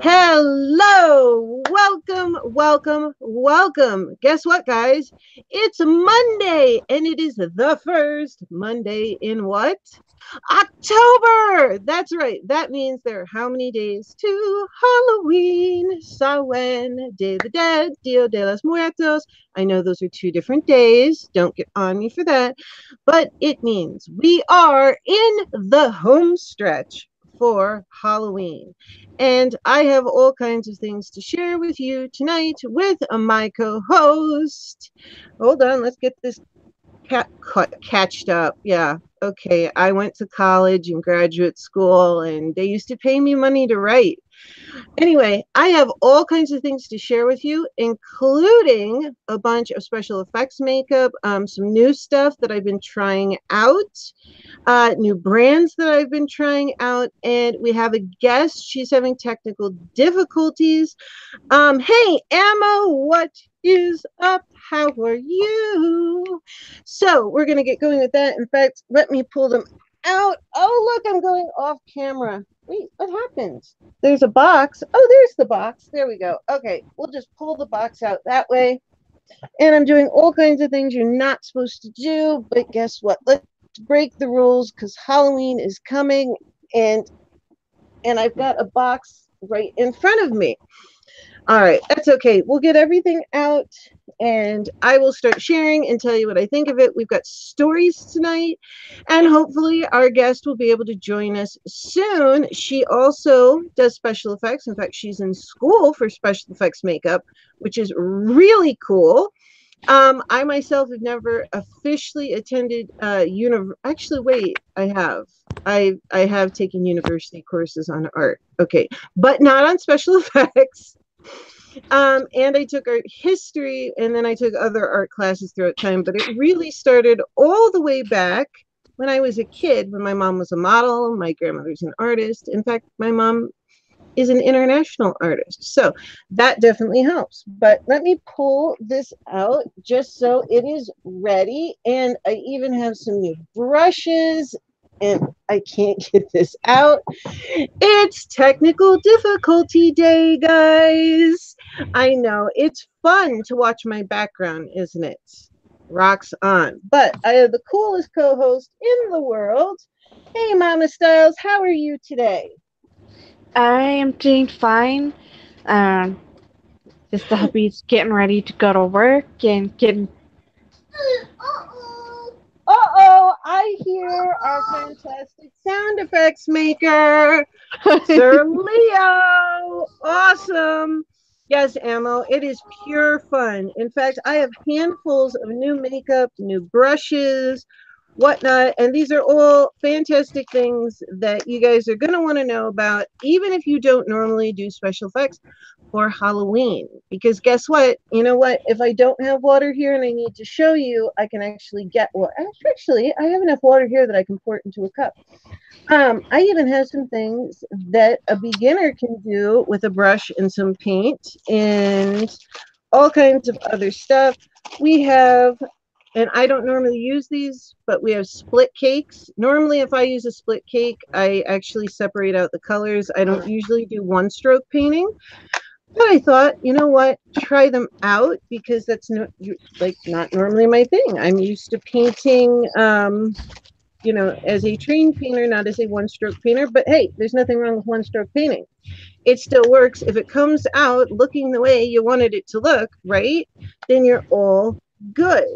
Hello, welcome, welcome, welcome. Guess what, guys? It's Monday, and it is the first Monday in what? October. That's right. That means there are how many days to Halloween? Samhain, Day of the Dead, Dia de los Muertos. I know those are two different days. Don't get on me for that. But it means we are in the home stretch for Halloween. And I have all kinds of things to share with you tonight with my co host. Hold on, let's get this catched up. Yeah. Okay. I went to college and graduate school, and they used to pay me money to write. Anyway, I have all kinds of things to share with you, including a bunch of special effects makeup, some new stuff that I've been trying out, new brands that I've been trying out, and we have a guest. She's having technical difficulties. Hey, Emma, what is up? How are you? So we're gonna get going with that. In fact, let me pull them out. Oh, look, I'm going off camera. Wait, what happened? There's a box. Oh, there's the box. There we go. Okay, we'll just pull the box out that way. And I'm doing all kinds of things you're not supposed to do, but guess what? Let's break the rules because Halloween is coming, and I've got a box right in front of me. All right, that's okay. We'll get everything out and I will start sharing and tell you what I think of it. We've got stories tonight, and hopefully our guest will be able to join us soon. She also does special effects. In fact, she's in school for special effects makeup, which is really cool. I myself have never officially attended actually wait, I have taken university courses on art. Okay, but not on special effects. And I took art history, and then I took other art classes throughout time. But it really started all the way back when I was a kid, when my mom was a model, my grandmother's an artist. In fact, my mom is an international artist. So that definitely helps. But let me pull this out just so it is ready. And I even have some new brushes, and I can't get this out. It's technical difficulty day, guys. I know it's fun to watch my background, isn't it? Rocks on. But I have the coolest co host in the world. Hey, Mama Styles, how are you today? I am doing fine. Um, just the hubby's getting ready to go to work and getting. Uh-oh, I hear our fantastic sound effects maker, Sir Leo. Awesome. Yes, Ammo, it is pure fun. In fact, I have handfuls of new makeup, new brushes, whatnot, and these are all fantastic things that you guys are going to want to know about, even if you don't normally do special effects for Halloween. Because guess what? You know what? If I don't have water here and I need to show you, I can actually get, well, actually, I have enough water here that I can pour it into a cup. I even have some things that a beginner can do with a brush and some paint and all kinds of other stuff. We have, and I don't normally use these, but we have split cakes. Normally, if I use a split cake, I actually separate out the colors. I don't usually do one stroke painting. But I thought, you know what, try them out because that's not normally my thing. I'm used to painting, as a trained painter, not as a one-stroke painter. But hey, there's nothing wrong with one-stroke painting. It still works if it comes out looking the way you wanted it to look, right? Then you're all good.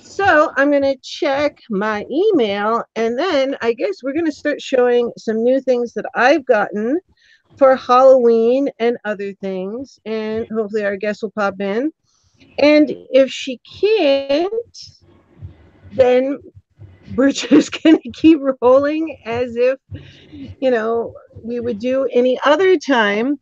So I'm going to check my email, and then I guess we're going to start showing some new things that I've gotten for Halloween and other things. And hopefully our guest will pop in. And if she can't, then we're just going to keep rolling as if, we would do any other time.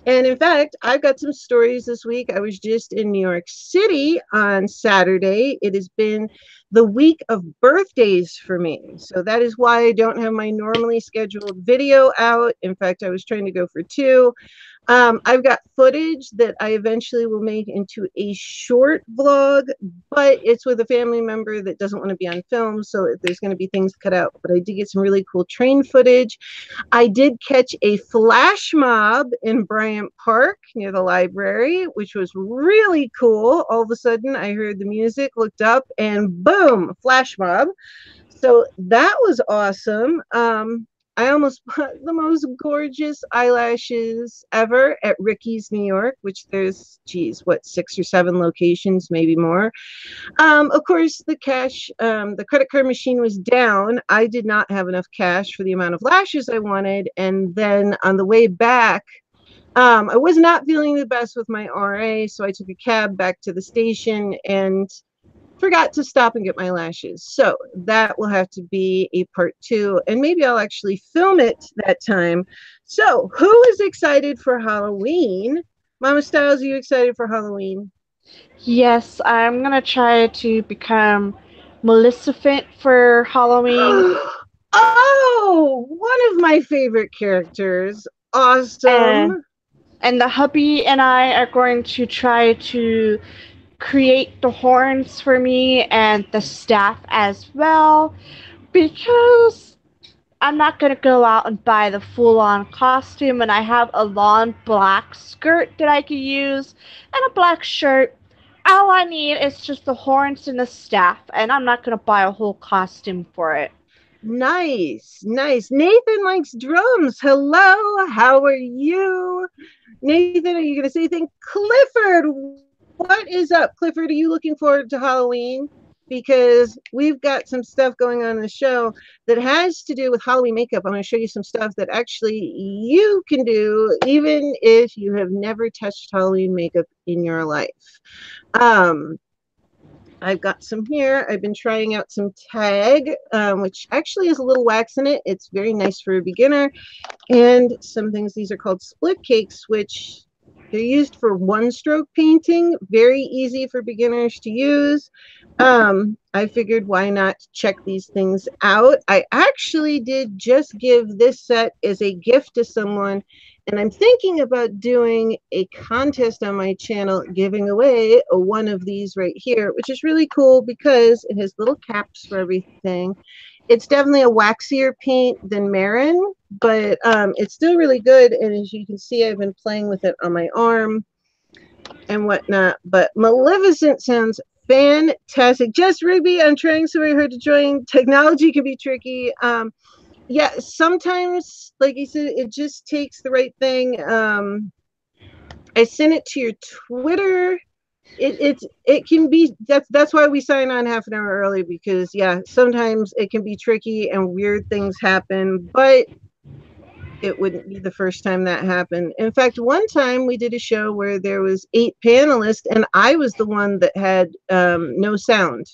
And in fact, I've got some stories this week. I was just in New York City on Saturday. It has been the week of birthdays for me. So that is why I don't have my normally scheduled video out. In fact, I was trying to go for two. I've got footage that I eventually will make into a short vlog, but it's with a family member that doesn't want to be on film, so there's going to be things cut out. But I did get some really cool train footage. I did catch a flash mob in Bryant Park near the library, which was really cool. All of a sudden, I heard the music, looked up, and boom, flash mob. So that was awesome. I almost bought the most gorgeous eyelashes ever at Ricky's, New York, which there's, geez, what, 6 or 7 locations, maybe more. Of course, the credit card machine was down. I did not have enough cash for the amount of lashes I wanted. And then on the way back, I was not feeling the best with my RA, so I took a cab back to the station and forgot to stop and get my lashes. So that will have to be a part 2, and maybe I'll actually film it that time. So who is excited for Halloween? Mama Styles, are you excited for Halloween? Yes, I'm gonna try to become Maleficent for Halloween, Oh, one of my favorite characters. and Awesome. the hubby and I are going to try to create the horns for me and the staff as well, because I'm not gonna go out and buy the full-on costume, and I have a long black skirt that I could use and a black shirt. All I need is just the horns and the staff, and I'm not gonna buy a whole costume for it. Nice, nice. Nathan likes drums. Hello, how are you? Nathan, are you going to say anything? Clifford, what is up? Clifford, are you looking forward to Halloween? Because we've got some stuff going on in the show that has to do with Halloween makeup. I'm going to show you some stuff that actually you can do, even if you have never touched Halloween makeup in your life. Um, I've got some here. I've been trying out some tag, which actually has a little wax in it. It's very nice for a beginner. And some things, these are called split cakes, which they're used for one stroke painting. Very easy for beginners to use. I figured why not check these things out. I actually did just give this set as a gift to someone, and I'm thinking about doing a contest on my channel giving away one of these right here, which is really cool because it has little caps for everything. It's definitely a waxier paint than Marin, but it's still really good. And as you can see, I've been playing with it on my arm and whatnot. But Maleficent sounds fantastic. Just Ruby, I'm trying so very hard to join. Technology can be tricky. Yeah, sometimes, like you said, it just takes the right thing. I sent it to your Twitter. It can be, that's why we sign on half an hour early, because yeah, sometimes it can be tricky and weird things happen, but it wouldn't be the first time that happened. In fact, one time we did a show where there was 8 panelists and I was the one that had no sound.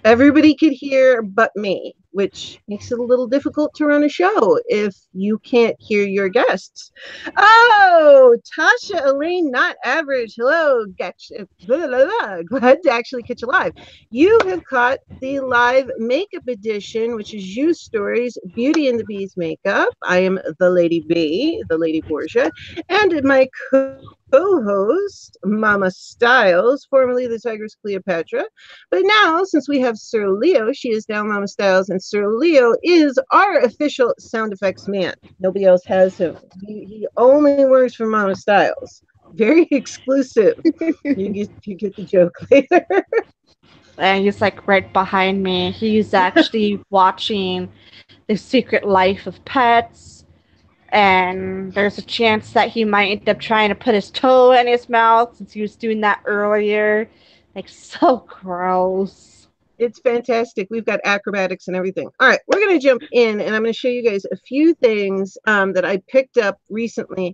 Everybody could hear but me, which makes it a little difficult to run a show if you can't hear your guests. Oh, Tasha Elaine, not average. Hello, gotcha. Blah, blah, blah. Glad to actually catch you live. You have caught the live makeup edition, which is You Stories, Beauty and the Beast makeup. I am the Lady B, the Lady Borgia, and my co-host, Mama Styles, formerly the Tigress Cleopatra. But now, since we have Sir Leo, she is now Mama Styles, and Sir Leo is our official sound effects man. Nobody else has him. He only works for Mama Styles. Very exclusive. You get the joke later. And he's like right behind me. He's actually watching The Secret Life of Pets, and there's a chance that he might end up trying to put his toe in his mouth since he was doing that earlier. Like, so gross. It's fantastic. We've got acrobatics and everything. All right, we're going to jump in, and I'm going to show you guys a few things that I picked up recently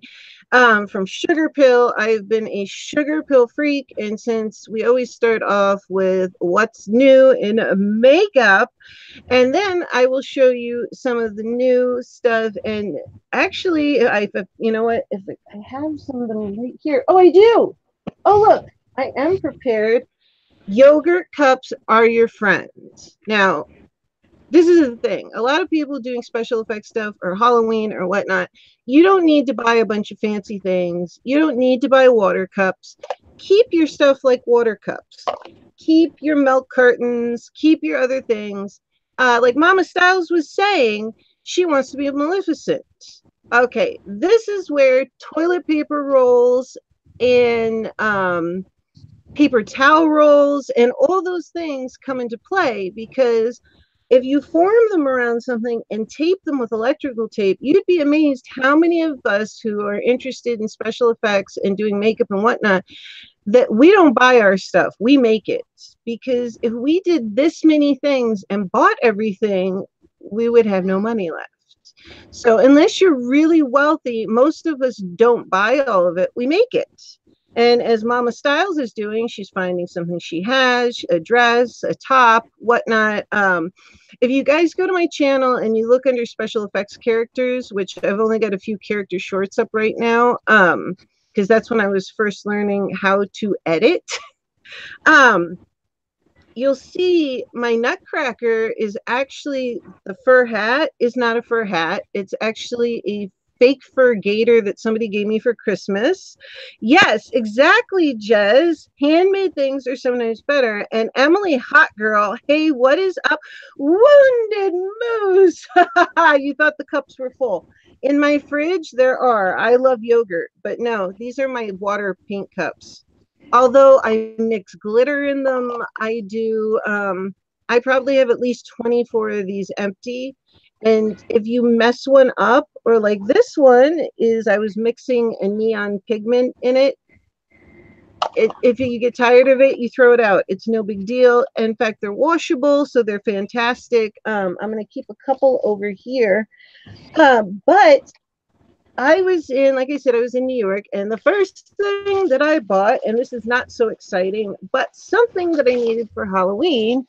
from Sugar Pill. I've been a Sugar Pill freak, and since we always start off with what's new in makeup, and then I will show you some of the new stuff. And actually, you know what, if I have some of them right here. Oh, I do. Oh, look, I am prepared. Yogurt cups are your friends. Now, This is the thing. A lot of people doing special effects stuff or Halloween or whatnot, you don't need to buy a bunch of fancy things. You don't need to buy water cups. Keep your stuff like water cups. Keep your milk cartons. Keep your other things. Like Mama Styles was saying, she wants to be a Maleficent. Okay, this is where toilet paper rolls and paper towel rolls and all those things come into play, because if you form them around something and tape them with electrical tape, you'd be amazed how many of us who are interested in special effects and doing makeup and whatnot, that we don't buy our stuff, we make it. Because if we did this many things and bought everything, we would have no money left. So unless you're really wealthy, most of us don't buy all of it, we make it. And as Mama Styles is doing, she's finding something she has, a dress, a top, whatnot. If you guys go to my channel and you look under special effects characters, which I've only got a few character shorts up right now, because that's when I was first learning how to edit. um, you'll see my nutcracker is actually, the fur hat is not a fur hat. It's actually a fake fur gator that somebody gave me for Christmas. Yes, exactly, Jez. Handmade things are sometimes better. And Emily, hot girl, hey, what is up? Wounded Moose. You thought the cups were full. In my fridge, there are. I love yogurt, but no, these are my water pink cups. Although I mix glitter in them, I probably have at least 24 of these empty. And if you mess one up, or like this one is, I was mixing a neon pigment in it. If you get tired of it, you throw it out. It's no big deal. In fact, they're washable, so they're fantastic. I'm going to keep a couple over here. But I was in, like I said, I was in New York, and the first thing that I bought, and this is not so exciting, but something that I needed for Halloween,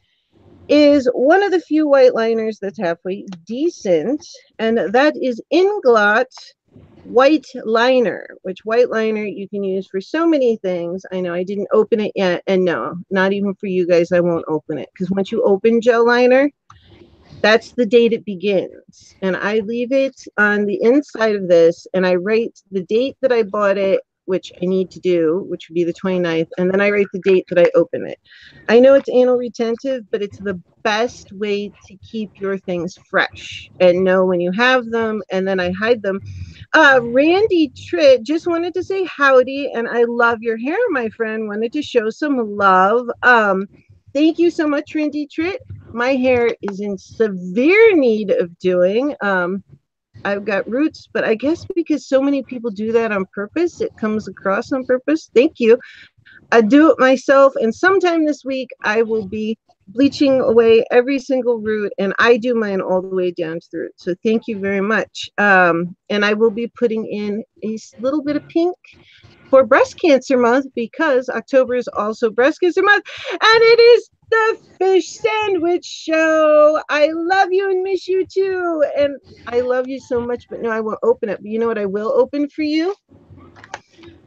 is one of the few white liners that's halfway decent, and that is Inglot white liner, which white liner you can use for so many things. I know I didn't open it yet, and no, not even for you guys, I won't open it, because once you open gel liner, that's the date it begins. And I leave it on the inside of this, and I write the date that I bought it, which I need to do, which would be the 29th. And then I write the date that I open it. I know it's anal retentive, but it's the best way to keep your things fresh and know when you have them. And then I hide them. Randy Tritt just wanted to say howdy, and I love your hair, my friend. Wanted to show some love. Thank you so much, Randy Tritt. My hair is in severe need of doing. I've got roots, but I guess because so many people do that on purpose, it comes across on purpose. Thank you. I do it myself, and sometime this week I will be bleaching away every single root, and I do mine all the way down to the root. So thank you very much. And I will be putting in a little bit of pink for Breast Cancer Month, because October is also Breast Cancer Month, and it is the Fish Sandwich Show. I love you and miss you too. And I love you so much, but no, I won't open it. But you know what I will open for you?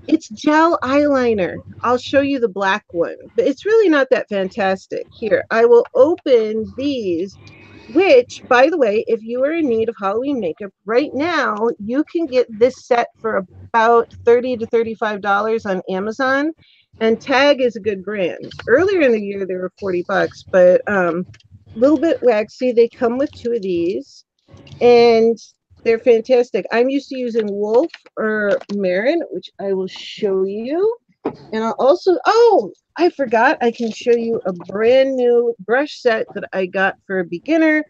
It's gel eyeliner. I'll show you the black one, but it's really not that fantastic. Here, I will open these, which, by the way, if you are in need of Halloween makeup right now, you can get this set for about $30 to $35 on Amazon. And Tag is a good brand. Earlier in the year, they were $40, but a little bit waxy. They come with two of these, and they're fantastic. I'm used to using Wolf or Marin, which I will show you. And I'll also, oh, I forgot, I can show you a brand new brush set that I got for a beginner.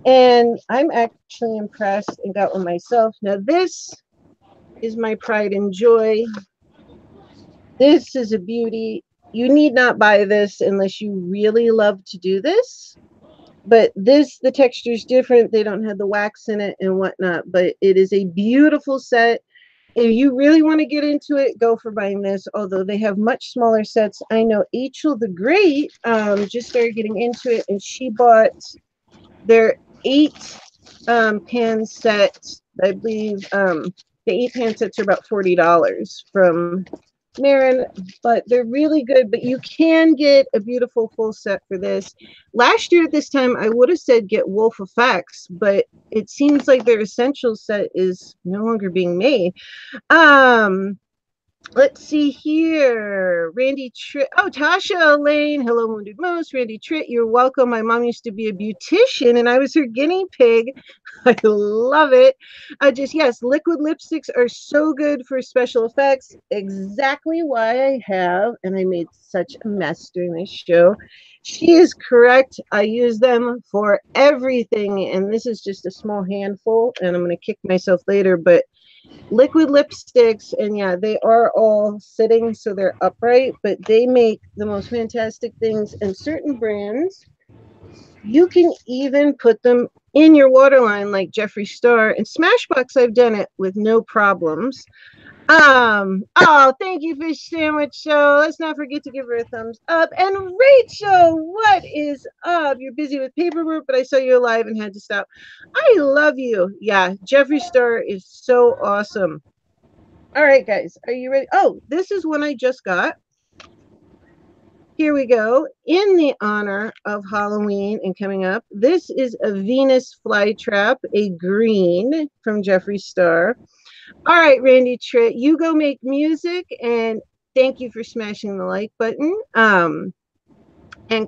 And I'm actually impressed and got one myself. Now, this is my pride and joy. This is a beauty. You need not buy this unless you really love to do this. But this, the texture is different. They don't have the wax in it and whatnot. But it is a beautiful set. If you really want to get into it, go for buying this, although they have much smaller sets. I know Achel the Great just started getting into it, and she bought their 8 pan set. I believe the 8 pan sets are about $40 from Marin, but they're really good. But you can get a beautiful full set for this. Last year at this time, I would have said get Wolf Effects, but it seems like their essential set is no longer being made. Um, let's see here. Randy Tritt. Oh, Tasha Elaine. Hello, Wounded Moose. Randy Tritt, you're welcome. My mom used to be a beautician and I was her guinea pig. I love it. Just, yes, liquid lipsticks are so good for special effects. Exactly why I have, and I made such a mess during this show. She is correct. I use them for everything. And this is just a small handful. And I'm going to kick myself later, but liquid lipsticks, and yeah, they are all sitting so they're upright, but they make the most fantastic things. And certain brands, you can even put them in your waterline like Jeffree Star and Smashbox. I've done it with no problems. Oh, thank you, Fish Sandwich Show. Let's not forget to give her a thumbs up. And Rachel, what is up? You're busy with paperwork, but I saw you live and had to stop. I love you. Yeah, Jeffree Star is so awesome. All right, guys, are you ready? Oh, this is one I just got. Here we go. In the honor of Halloween and coming up, this is a Venus flytrap, a green from Jeffree Star. All right, Randy Tritt, you go make music, and thank you for smashing the like button. And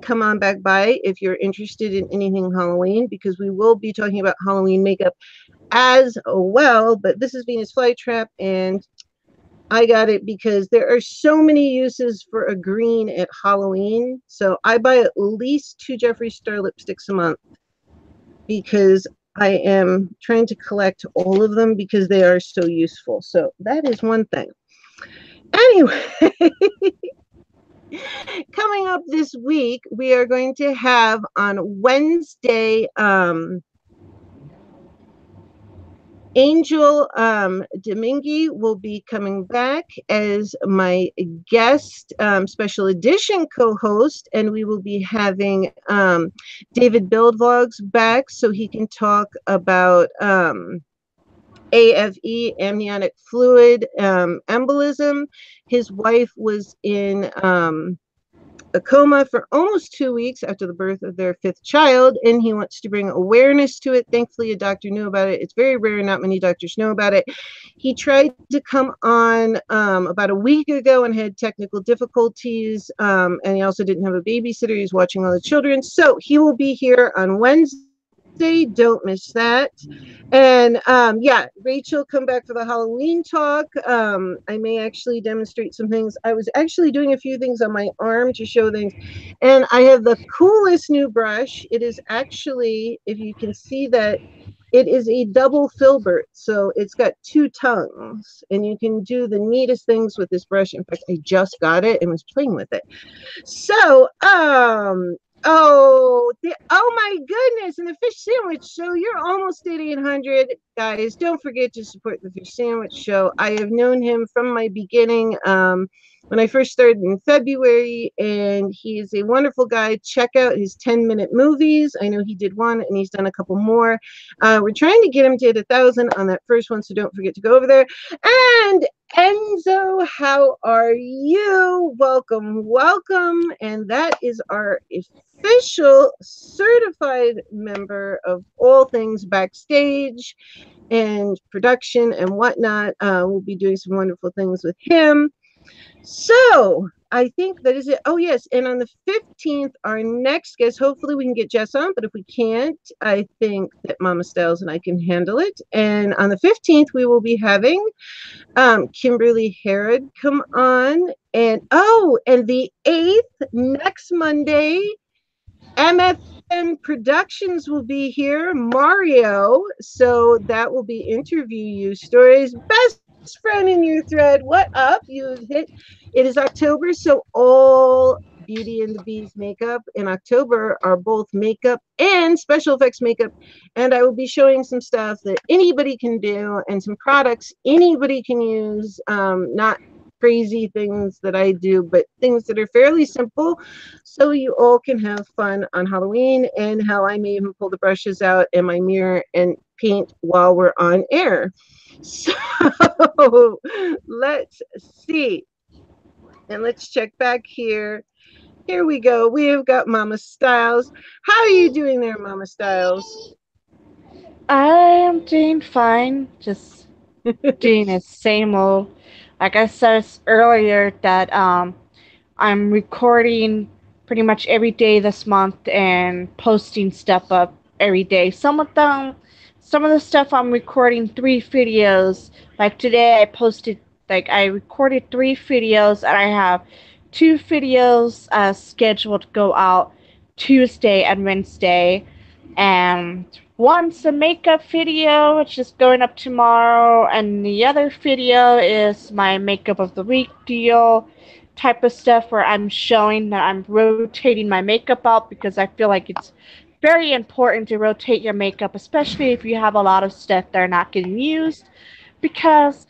come on back by if you're interested in anything Halloween, because we will be talking about Halloween makeup as well. But this is Venus Flytrap, and I got it because there are so many uses for a green at Halloween. So I buy at least 2 Jeffree Star lipsticks a month because I am trying to collect all of them because they are so useful. So that is one thing. Anyway, coming up this week, we are going to have on Wednesday, Angel Domingue will be coming back as my guest special edition co-host, and we will be having David Build Vlogs back so he can talk about AFE, amniotic fluid embolism. His wife was in a coma for almost 2 weeks after the birth of their 5th child, and he wants to bring awareness to it. Thankfully, a doctor knew about it. It's very rare, not many doctors know about it. He tried to come on about a week ago and had technical difficulties, and he also didn't have a babysitter. He's watching all the children. So he will be here on Wednesday. Don't miss that. And yeah, Rachel, come back for the Halloween talk. I may actually demonstrate some things. I was actually doing a few things on my arm to show things. And I have the coolest new brush. It is actually, if you can see that, it is a double filbert. So it's got 2 tongues. And you can do the neatest things with this brush. In fact, I just got it and was playing with it. So, oh my goodness. And the Fish Sandwich Show, you're almost at 800. Guys, don't forget to support the Fish Sandwich Show. I have known him from my beginning when I first started in February, and he is a wonderful guy. Check out his 10-minute movies. I know he did one and he's done a couple more. We're trying to get him to hit 1,000 on that first one, so don't forget to go over there. And Enzo, how are you? Welcome, welcome. And that is our official certified member of all things backstage and production and whatnot. We'll be doing some wonderful things with him. So I think that is it. Oh, yes. And on the 15th, our next guest, hopefully we can get Jess on, but if we can't, I think that Mama Styles and I can handle it. And on the 15th, we will be having Kimberley HAROD come on. And and the 8th, next Monday, MFM Productions will be here, Mario. So that will be Interview You Stories. Best friend in your thread. What up? You've hit. It is October, so all Beauty and the Beast makeup in October are both makeup and special effects makeup. And I will be showing some stuff that anybody can do and some products anybody can use. Not crazy things that I do, but things that are fairly simple so you all can have fun on Halloween, and how I may even pull the brushes out and my mirror and paint while we're on air. So let's see. And let's check back here. Here we go. We have got Mama Styles. How are you doing there, Mama Styles? I am doing fine, just doing the same old. Like I said earlier, that I'm recording pretty much every day this month and posting stuff up every day. Some of the stuff I'm recording 3 videos. Like today, I recorded 3 videos, and I have 2 videos scheduled to go out Tuesday and Wednesday, and one's a makeup video, which is going up tomorrow, and the other video is my makeup of the week deal type of stuff where I'm showing that I'm rotating my makeup out because I feel like it's very important to rotate your makeup, especially if you have a lot of stuff that are not getting used, because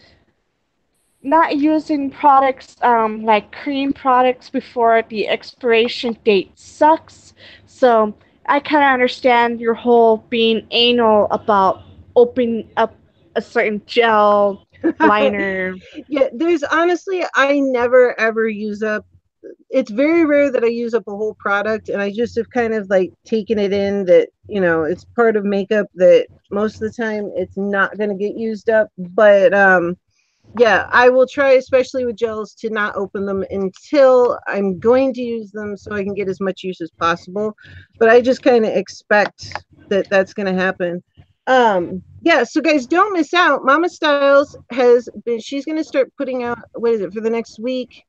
not using products like cream products before the expiration date sucks. So I kind of understand your whole being anal about opening up a certain gel liner. Yeah, there's honestly, I never ever use up. It's very rare that I use up a whole product, and I just have kind of like taken it in that, it's part of makeup that most of the time it's not going to get used up. But yeah, I will try, especially with gels, to not open them until I'm going to use them so I can get as much use as possible. But I just kind of expect that that's going to happen. Yeah, so guys, don't miss out. Mama Styles she's going to start putting out, what is it, for the next week,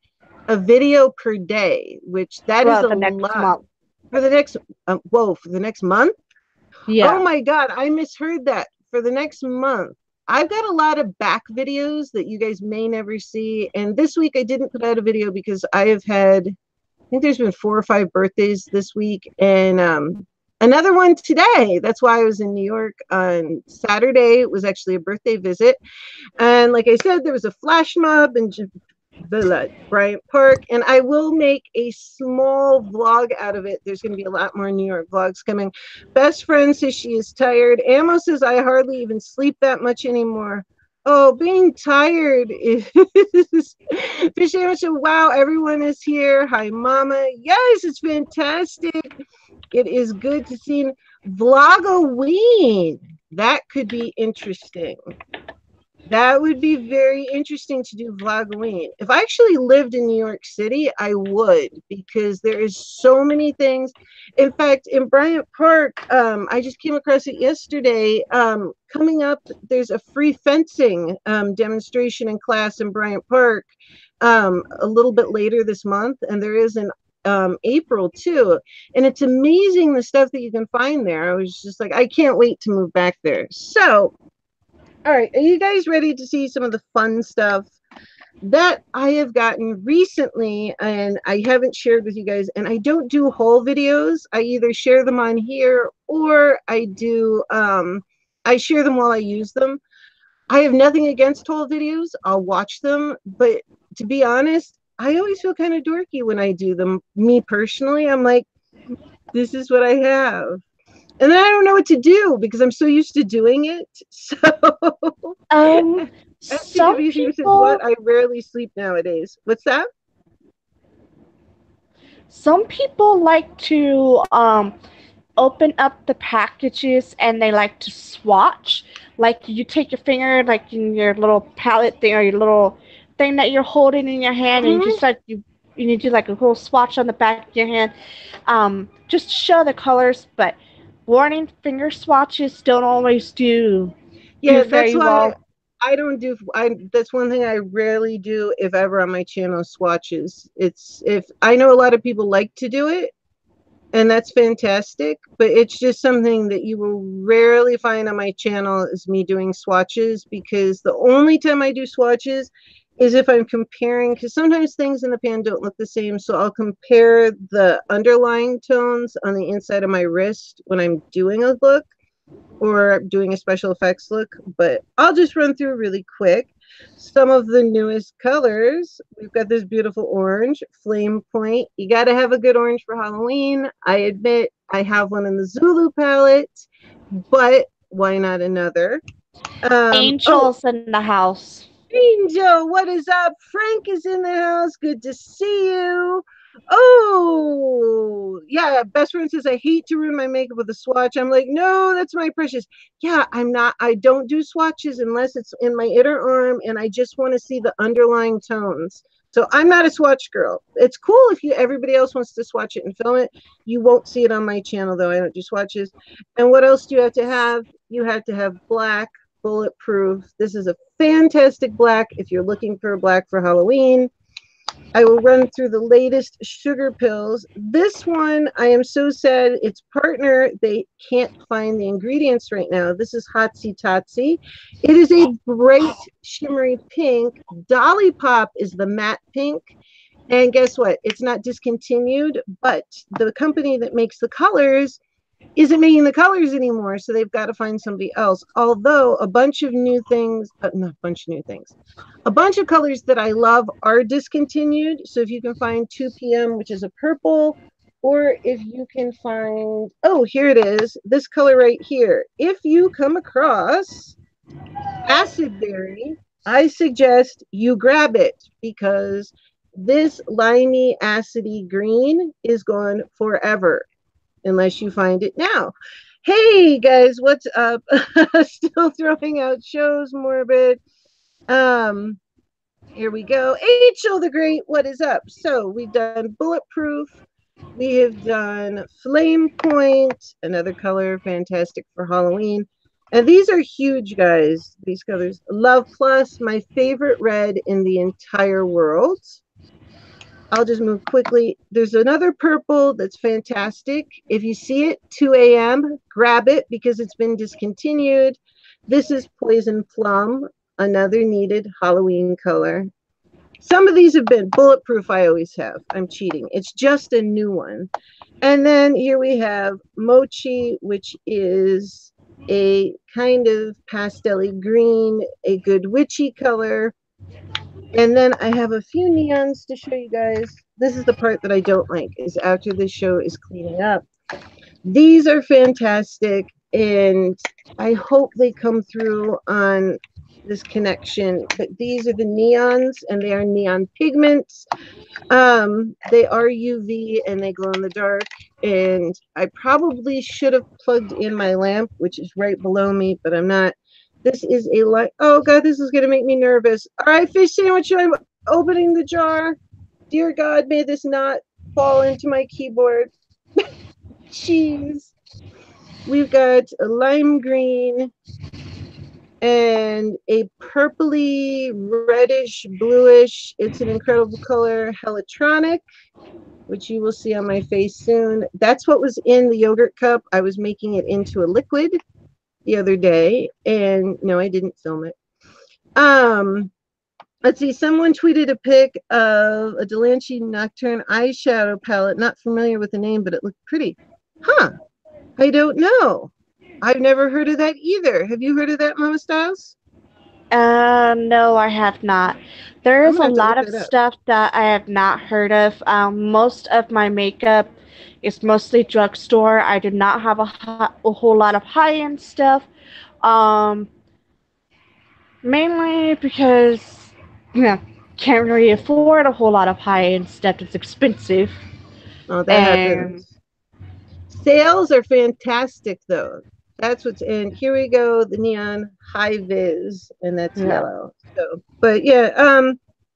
a video per day, which that is Well, a the next lot month. for the next, whoa, for the next month. Oh Yeah. my God, I misheard that. For the next month, I've got a lot of back videos that you guys may never see. And this week I didn't put out a video because I think there's been 4 or 5 birthdays this week. And another one today. That's why I was in New York on Saturday. It was actually a birthday visit. And like I said, there was a flash mob and Bryant Park, and I will make a small vlog out of it. There's going to be a lot more New York vlogs coming. Best friend says she is tired. Amo says I hardly even sleep that much anymore. Oh, being tired is Fish Amo said, wow, everyone is here. Hi, Mama. Yes, it's fantastic. It is good to see Vlogoween. That could be interesting. That would be very interesting to do vlogoween. If I actually lived in New York City, I would, because there is so many things. In fact, in Bryant Park, I just came across it yesterday. Coming up, there's a free fencing demonstration and class in Bryant Park a little bit later this month, and there is an April too. And it's amazing the stuff that you can find there. I was just like, I can't wait to move back there. So all right, are you guys ready to see some of the fun stuff that I have gotten recently and I haven't shared with you guys? And I don't do haul videos. I either share them on here or I share them while I use them. I have nothing against haul videos. I'll watch them, but to be honest, I always feel kind of dorky when I do them. Me personally, I'm like, this is what I have. And then I don't know what to do because I'm so used to doing it. So Um, some SCWC says, what? people I rarely sleep nowadays. What's that? some people like to open up the packages and they like to swatch. Like you take your finger, like in your little palette thing or your little thing that you're holding in your hand, and you Mm-hmm. just like you do like a little swatch on the back of your hand, just to show the colors. But warning, finger swatches don't always do Yeah, that's very why well. I don't do. That's one thing I rarely do, if ever, on my channel. Swatches. It's if I know a lot of people like to do it, and that's fantastic. But it's just something that you will rarely find on my channel is me doing swatches, because the only time I do swatches is if I'm comparing, because sometimes things in the pan don't look the same. So I'll compare the underlying tones on the inside of my wrist when I'm doing a look or doing a special effects look. But I'll just run through really quick some of the newest colors. We've got this beautiful orange, Flame Point. You got to have a good orange for Halloween. I admit I have one in the Zulu palette, but why not another? Oh, Angels in the house. Angel, what is up? Frank is in the house. Good to see you. Oh, yeah. Best friend says, I hate to ruin my makeup with a swatch. I'm like, no, that's my precious. Yeah, I'm not, I don't do swatches unless it's in my inner arm and I just want to see the underlying tones. So I'm not a swatch girl. It's cool if everybody else wants to swatch it and film it. You won't see it on my channel though. I don't do swatches. And what else do you have to have? You have to have black bulletproof. This is a fantastic black if you're looking for a black for Halloween. I will run through the latest sugar pills. This one, I am so sad. Its partner, they can't find the ingredients right now. This is Hotsy Totsy. It is a bright, shimmery pink. Dolly Pop is the matte pink. And guess what? It's not discontinued, but the company that makes the colors isn't making the colors anymore, so they've got to find somebody else. Although a bunch of new things, not a bunch of new things, a bunch of colors that I love are discontinued. So if you can find 2 p.m., which is a purple, or if you can find, oh, here it is, this color right here. If you come across acid berry, I suggest you grab it because this limey acidy green is gone forever unless you find it now. Hey guys, what's up? Still throwing out shows, morbid. Um, Here we go. H.O. the Great, what is up? So we've done bulletproof. We have done flame point, another color, fantastic for Halloween. And these are huge, guys. These colors. Love Plus, my favorite red in the entire world. I'll just move quickly. There's another purple that's fantastic. If you see it, 2 a.m., grab it because it's been discontinued. This is Poison Plum, another needed Halloween color. Some of these have been bulletproof. I always have. I'm cheating. It's just a new one. And then here we have Mochi, which is a kind of pastel-y green, a good witchy color. And then I have a few neons to show you guys. This is the part that I don't like, is after this show is cleaning up. These are fantastic, and I hope they come through on this connection. But these are the neons, and they are neon pigments. They are UV, and they glow in the dark. And I probably should have plugged in my lamp, which is right below me, but I'm not. This is a light. Oh God, this is gonna make me nervous. All right, fish sandwich. I'm opening the jar. Dear God, may this not fall into my keyboard. Cheese. We've got a lime green and a purpley, reddish, bluish. It's an incredible color, Helitronic, which you will see on my face soon. That's what was in the yogurt cup. I was making it into a liquid the other day, and no, I didn't film it. Let's see, someone tweeted a pic of a Delancey Nocturne eyeshadow palette. Not familiar with the name, but it looked pretty. Huh, I don't know. I've never heard of that either. Have you heard of that, Mama Styles? No, I have not. There I'm is gonna a have to lot look of it up. stuff that I have not heard of. Most of my makeup is mostly drugstore. I do not have a whole lot of high-end stuff. Um, Mainly because, you know, can't really afford a whole lot of high-end stuff. It's expensive. Oh, that And, happens. Sales are fantastic, though. That's what's in. Here we go, the neon high vis, and that's yeah. yellow. So, but yeah,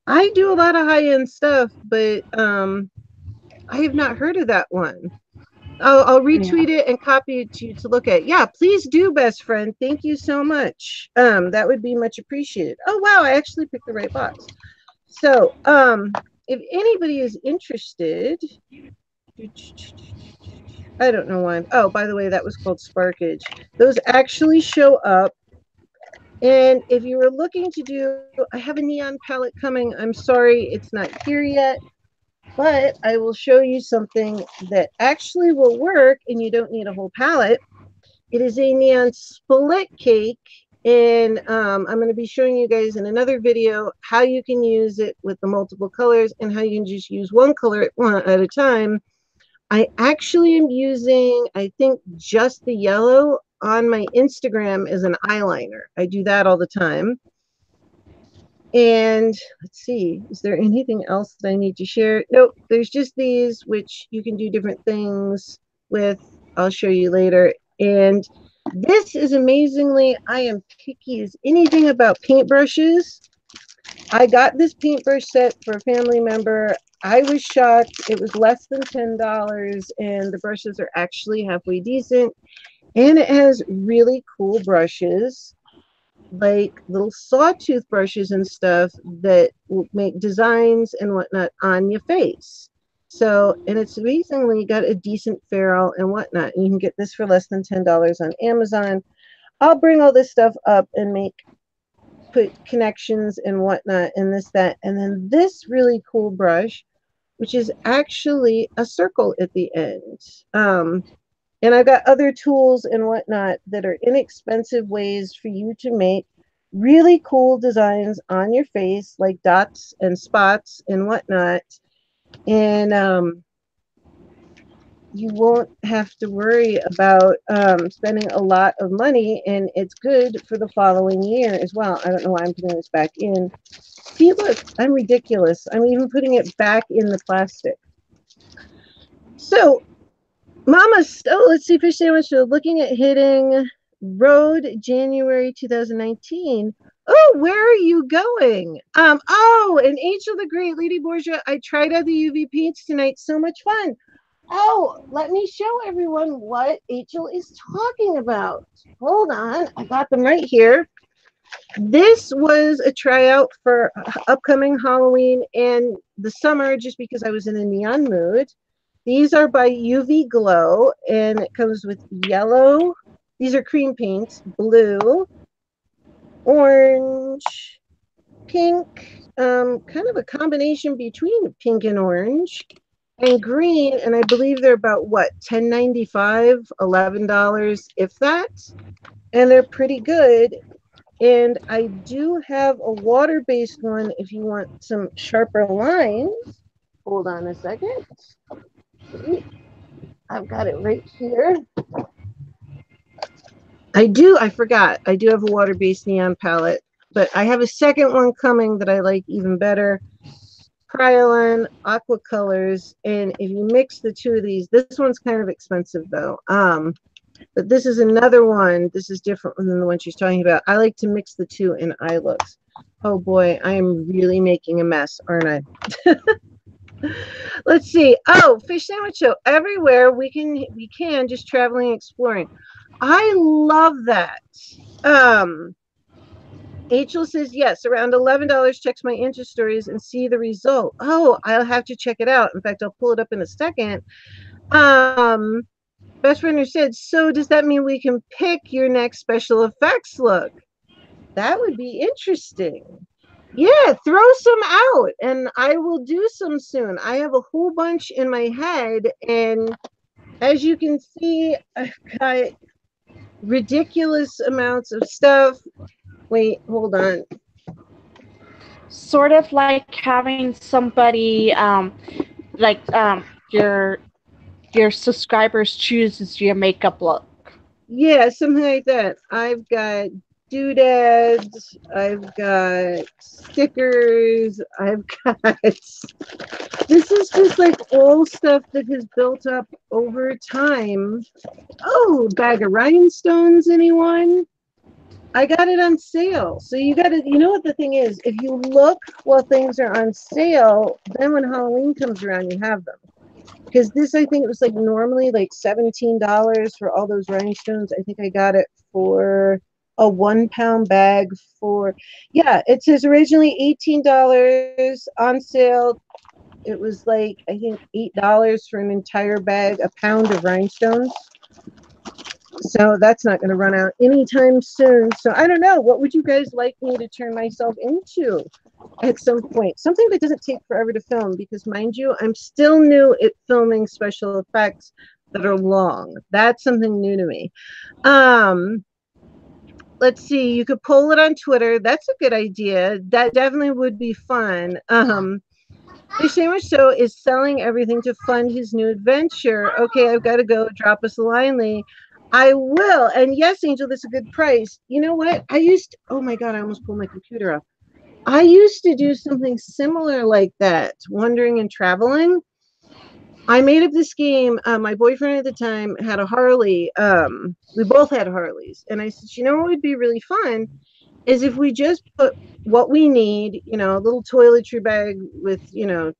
I do a lot of high end stuff, but I have not heard of that one. I'll Yeah. retweet it and copy it to you to look at. Yeah, please do, best friend. Thank you so much. That would be much appreciated. Oh wow, I actually picked the right box. So, if anybody is interested, I don't know why. Oh, by the way, that was called Sparkage. Those actually show up. And if you were looking to do, I have a neon palette coming. I'm sorry, it's not here yet, but I will show you something that actually will work and you don't need a whole palette. It is a neon split cake. And I'm going to be showing you guys in another video how you can use it with the multiple colors and how you can just use one color at a time. I actually am using, I think, just the yellow on my Instagram as an eyeliner. I do that all the time. And let's see, is there anything else that I need to share? Nope, there's just these, which you can do different things with. I'll show you later. And this is amazingly, I am picky as anything about paintbrushes. I got this paintbrush set for a family member. I was shocked. It was less than $10, and the brushes are actually halfway decent. And it has really cool brushes, like little sawtooth brushes and stuff that will make designs and whatnot on your face. So, and it's amazingly got a decent ferrule and whatnot. And you can get this for less than $10 on Amazon. I'll bring all this stuff up and put connections and whatnot and this, that. And then this really cool brush, which is actually a circle at the end. And I've got other tools and whatnot that are inexpensive ways for you to make really cool designs on your face, like dots and spots and whatnot. And you won't have to worry about spending a lot of money, and it's good for the following year as well. I don't know why I'm putting this back in. See, look, I'm ridiculous. I'm even putting it back in the plastic. So Mama's, oh, let's see, fish sandwich. So looking at hitting road January 2019. Oh, where are you going? Oh, and Angel the Great, Lady Borgia. I tried out the UV paints tonight. So much fun. Oh, let me show everyone what Angel is talking about. Hold on, I got them right here. This was a tryout for upcoming Halloween and the summer, just because I was in a neon mood. These are by UV Glow, and it comes with yellow. These are cream paints, blue, orange, pink, kind of a combination between pink and orange, and green. And I believe they're about what, $10.95, $11, if that. And they're pretty good. And I do have a water-based one if you want some sharper lines. Hold on a second. I've got it right here. I forgot. I do have a water-based neon palette, but I have a second one coming that I like even better. Kryolan, aqua colors, and if you mix the two of these, this one's kind of expensive though. But this is another one. This is different than the one she's talking about. I like to mix the two in eye looks. Oh boy, I am really making a mess, aren't I? Let's see. Oh, fish sandwich show everywhere. We can just traveling, exploring. I love that. Angel says yes, around $11. Checks my Insta stories and see the result. Oh, I'll have to check it out. In fact, I'll pull it up in a second. Best friend said, so does that mean we can pick your next special effects look? That would be interesting. Yeah, throw some out and I will do some soon. I have a whole bunch in my head, and as you can see, I've got ridiculous amounts of stuff. Wait, hold on. Sort of like having somebody, like your subscribers chooses your makeup look. Yeah, something like that. I've got doodads, I've got stickers, I've got this is just like all stuff that has built up over time. Oh, bag of rhinestones, anyone? I got it on sale. So you got to, you know what the thing is? If you look while things are on sale, then when Halloween comes around, you have them. Because this, I think it was like normally like $17 for all those rhinestones. I think I got it for a 1 pound bag for, yeah, it says originally $18 on sale. It was like, I think $8 for an entire bag, a pound of rhinestones. So that's not going to run out anytime soon. So I don't know. What would you guys like me to turn myself into at some point? Something that doesn't take forever to film, because mind you, I'm still new at filming special effects that are long. That's something new to me. Let's see. You could poll it on Twitter. That's a good idea. That definitely would be fun. The Sandwich Show is selling everything to fund his new adventure. Okay, I've got to go. Drop us a line, Lee. I will. And yes, Angel, that's a good price. You know what? Oh my God, I almost pulled my computer up. I used to do something similar like that, wandering and traveling. I made up this game. My boyfriend at the time had a Harley. We both had Harleys. And I said, you know what would be really fun is if we just put what we need, a little toiletry bag with,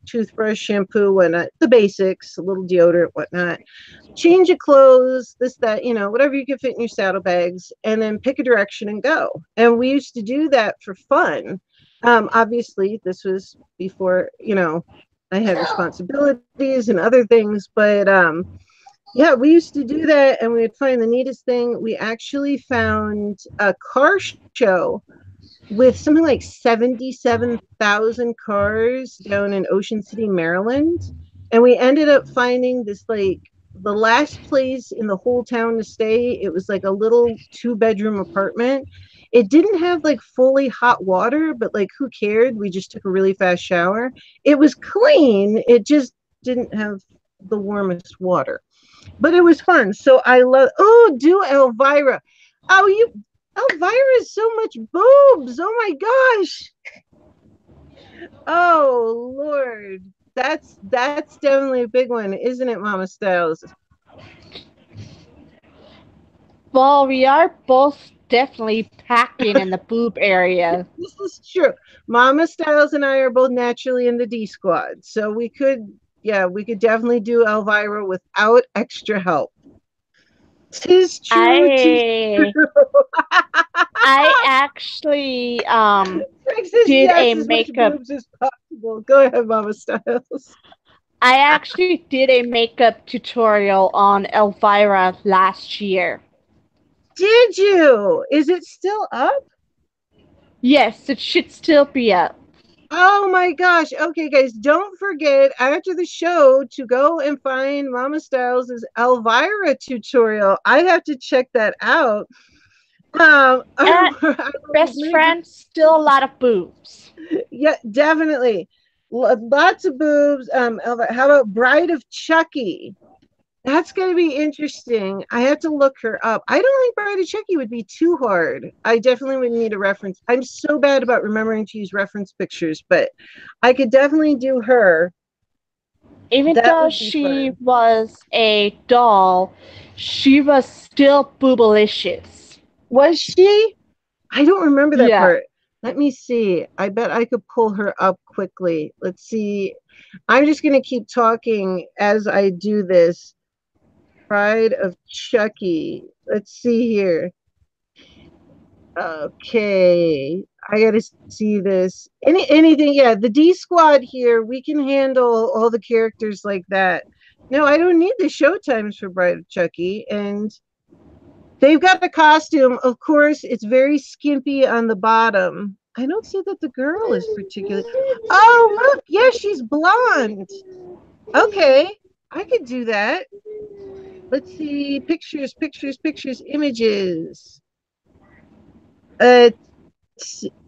toothbrush, shampoo, and the basics, a little deodorant, whatnot, change of clothes, this, that, whatever you can fit in your saddlebags, and then pick a direction and go. And we used to do that for fun. Obviously, this was before, I had responsibilities and other things, but yeah, we used to do that, and we would find the neatest thing. We actually found a car show with something like 77,000 cars down in Ocean City, Maryland. And we ended up finding this, like, the last place in the whole town to stay. It was like a little 2-bedroom apartment. It didn't have like fully hot water, but like who cared? We just took a really fast shower. It was clean. It just didn't have the warmest water, but it was fun. So I love, oh, do Elvira. Oh, Elvira is so much boobs. Oh my gosh. Oh Lord. That's definitely a big one, isn't it, Mama Styles? Well, we are both definitely packing in the boob area. This is true. Mama Styles and I are both naturally in the D squad. So we could definitely do Elvira without extra help. Tis true, tis I true. I actually Frank says did yes, a as much makeup boobs as possible. Go ahead, Mama Styles. I actually did a makeup tutorial on Elvira last year. Did you? Is it still up? Yes, it should still be up. Oh my gosh. Okay, guys, don't forget after the show to go and find Mama Styles' Elvira tutorial. I have to check that out. And I will best make, friend, still a lot of boobs. yeah, definitely. Lots of boobs. How about Bride of Chucky? That's going to be interesting. I have to look her up. I don't think Bride of Chucky would be too hard. I definitely would need a reference. I'm so bad about remembering to use reference pictures, but I could definitely do her. Even That though would be she fun. was a doll, she was still boobalicious. Was she? I don't remember that Yeah. part. Let me see. I bet I could pull her up quickly. Let's see. I'm just going to keep talking as I do this. Pride of Chucky. Let's see here. Okay. I got to see this. Anything, yeah, the D squad here, we can handle all the characters like that. No, I don't need the show times for Bride of Chucky. And they've got a costume. Of course, it's very skimpy on the bottom. I don't see that the girl is particularly. Oh, look. Yeah, she's blonde. Okay. I could do that. Let's see. Pictures, pictures, pictures, images. Uh,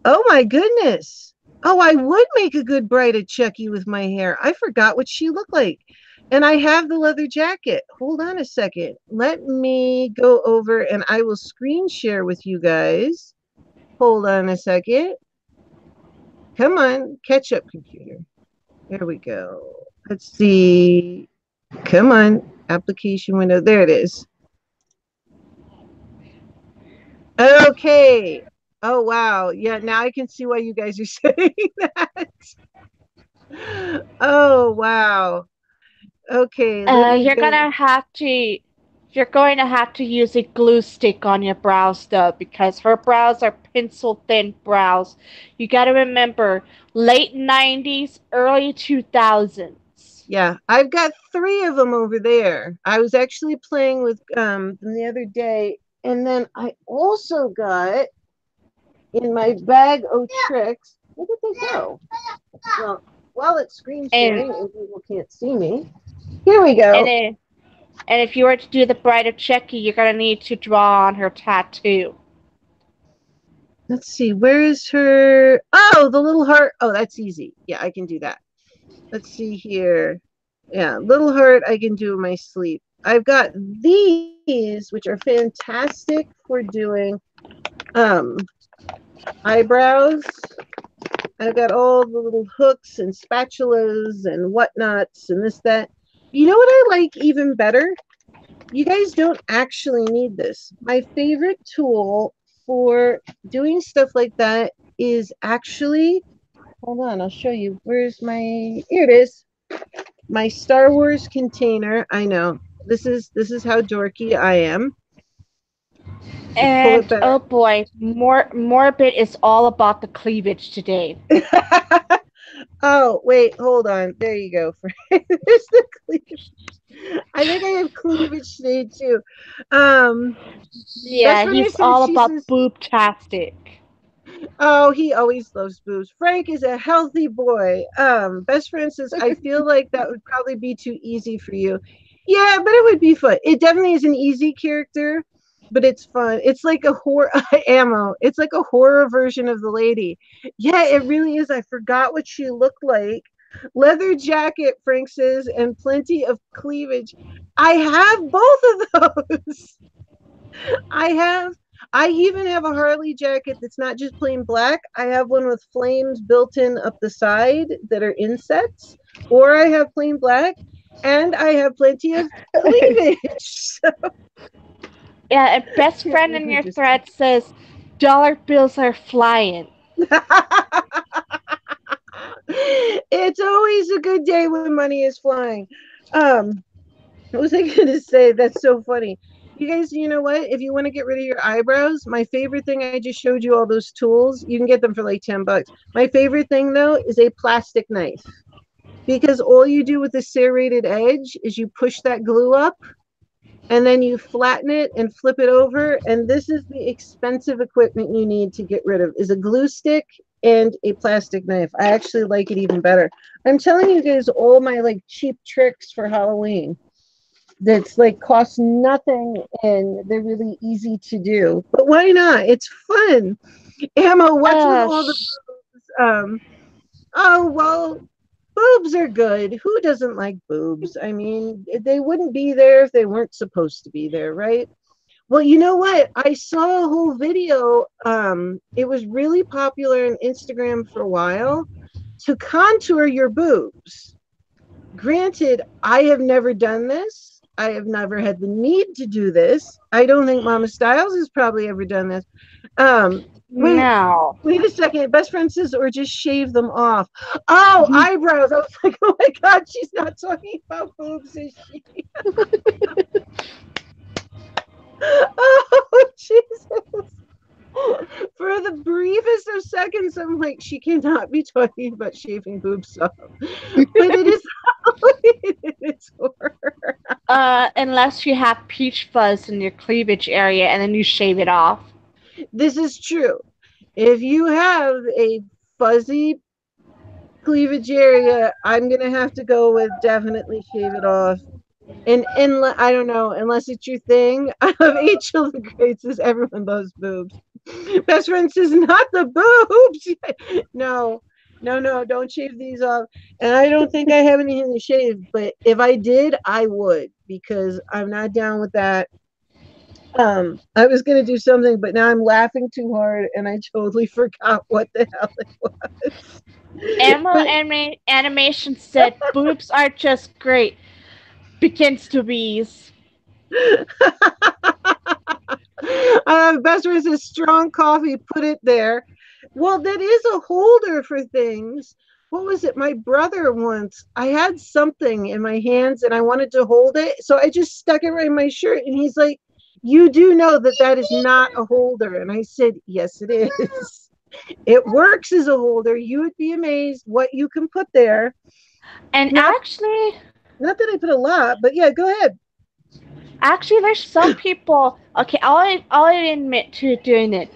oh my goodness. Oh, I would make a good Bride of Chucky with my hair. I forgot what she looked like. And I have the leather jacket. Hold on a second. Let me go over and I will screen share with you guys. Hold on a second. Come on, catch up, computer. There we go. Let's see. Come on, application window. There it is. Okay. Oh, wow. Yeah, now I can see why you guys are saying that. Oh, wow. Okay, let me You're go. gonna have to you're going to have to use a glue stick on your brows though, because her brows are pencil thin brows. You gotta remember, late 90s, early 2000s. Yeah, I've got 3 of them over there. I was actually playing with them the other day, and then I also got in my bag of tricks. Where did they go? Well, while it's screen And sharing and people can't see me, here we and go. if, and if you were to do the Bride of Chucky, you're gonna need to draw on her tattoo. Let's see, where is her? Oh, the little heart. Oh, that's easy. Yeah, I can do that. Let's see here. Yeah, little heart I can do in my sleep. I've got these, which are fantastic for doing um eyebrows. I've got all the little hooks and spatulas and whatnots and this, that. You know what I like even better? You guys don't actually need this. My favorite tool for doing stuff like that is actually, hold on, I'll show you. Where's my, here it is. My Star Wars container. I know. This is how dorky I am. Just pull it And back. oh boy, more of it is all about the cleavage today. Oh, wait, hold on. There you go. There's the cleavage. I think I have cleavage today too. Um, Best Yeah, friend he's said all she about says, boobtastic. oh, he always loves booze. Frank is a healthy boy. Best friend says, I feel like that would probably be too easy for you. Yeah, but it would be fun. It definitely is an easy character, but it's fun. It's like a horror ammo. It's like a horror version of the lady. Yeah, it really is. I forgot what she looked like. Leather jacket, Frank says, and plenty of cleavage. I have both of those. I have I even have a Harley jacket that's not just plain black. I have one with flames built in up the side that are insets, or I have plain black, and I have plenty of cleavage. Yeah, and best Can't friend believe in I your just thread says dollar bills are flying. it's always a good day when money is flying. Um, what was I going to say? That's so funny. You guys, you know what? If you want to get rid of your eyebrows, my favorite thing, I just showed you all those tools. You can get them for like $10. My favorite thing though is a plastic knife because all you do with the serrated edge is you push that glue up and then you flatten it and flip it over. And this is the expensive equipment you need to get rid of is a glue stick and a plastic knife. I actually like it even better. I'm telling you guys all my like cheap tricks for Halloween that's like cost nothing and they're really easy to do. But why not? It's fun. Emma, what's with Uh, all the sh- oh well, boobs are good. Who doesn't like boobs? I mean, they wouldn't be there if they weren't supposed to be there, right? Well, you know what? I saw a whole video. It was really popular on Instagram for a while to contour your boobs. Granted, I have never done this. I have never had the need to do this. I don't think Mama Styles has probably ever done this. Wait, no. wait a second. Best friend says, or just shave them off. Oh, eyebrows. I was like, oh my God, she's not talking about boobs, is she? Oh, Jesus. For the briefest of seconds, I'm like, she cannot be talking about shaving boobs off. But it is it's horror. Unless you have peach fuzz in your cleavage area and then you shave it off. This is true. If you have a fuzzy cleavage area, I'm gonna have to go with definitely shave it off. And I don't know, unless it's your thing. I love Eight Children Great says everyone loves boobs. Best friend says not the boobs. No, no, no, don't shave these off. And I don't think I have anything to shave, but if I did, I would because I'm not down with that. I was gonna do something, but now I'm laughing too hard and I totally forgot what the hell it was. But Animation said boobs are just great. Begins to wheeze. best friend says strong coffee, put it there. Well, that is a holder for things. What was it? My brother once, I had something in my hands and I wanted to hold it. So I just stuck it right in my shirt. And he's like, you do know that that is not a holder. And I said, yes, it is. It works as a holder. You would be amazed what you can put there. And Not not that I put a lot, but yeah, go ahead. actually, there's some people. Okay, I'll admit to doing it,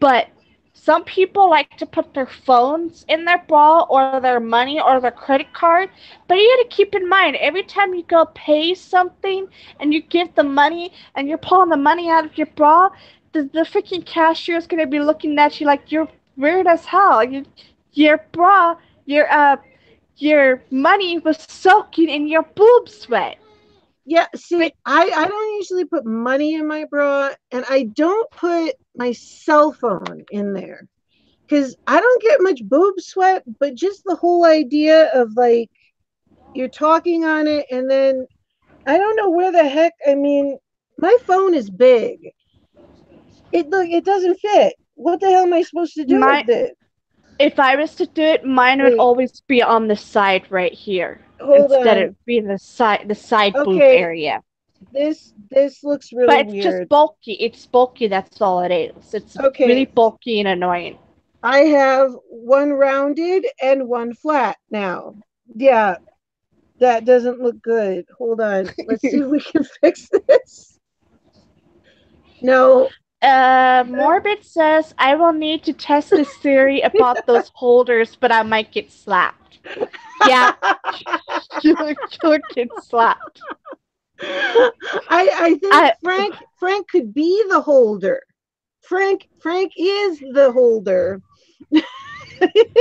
but some people like to put their phones in their bra or their money or their credit card. But you got to keep in mind every time you go pay something and you give the money and you're pulling the money out of your bra, the freaking cashier is gonna be looking at you like you're weird as hell. Your bra, your money was soaking in your boob sweat. Yeah, see, But I don't usually put money in my bra and I don't put my cell phone in there because I don't get much boob sweat, but just the whole idea of like you're talking on it and then I don't know where the heck. I mean, my phone is big. It doesn't fit. What the hell am I supposed to do My with it? If I was to do it, mine would Wait, always be on the side right here hold instead on. of being the side boob Okay, area. this looks really But it's just weird. bulky. It's bulky. That's all it is. It's really Okay, bulky and annoying. I have one rounded and one flat now. Yeah, that doesn't look good. Hold on. Let's see if we can fix this. No. Morbid says I will need to test this theory about those holders, but I might get slapped. Yeah, you'll get slapped. I think I Frank could be the holder. Frank is the holder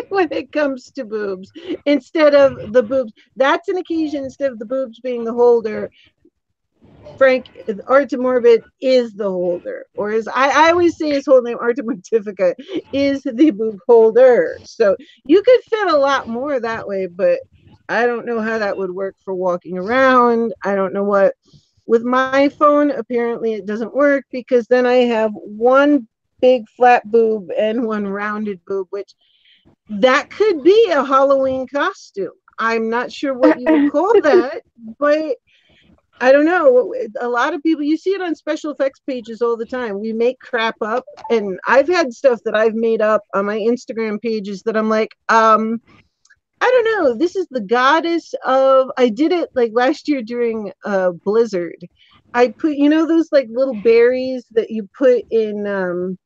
when it comes to boobs instead of the boobs. That's an occasion instead of the boobs being the holder. Frank Artemorbid is the holder, or as I always say his whole name, Artemortifica, is the boob holder. So you could fit a lot more that way, but I don't know how that would work for walking around. I don't know what. With my phone, apparently it doesn't work because then I have one big flat boob and one rounded boob, which that could be a Halloween costume. I'm not sure what you would call that, but I don't know. A lot of people, you see it on special effects pages all the time. We make crap up, and I've had stuff that I've made up on my Instagram pages that I'm like, I don't know. This is the goddess of. I did it like last year during a blizzard. I put, those like little berries that you put in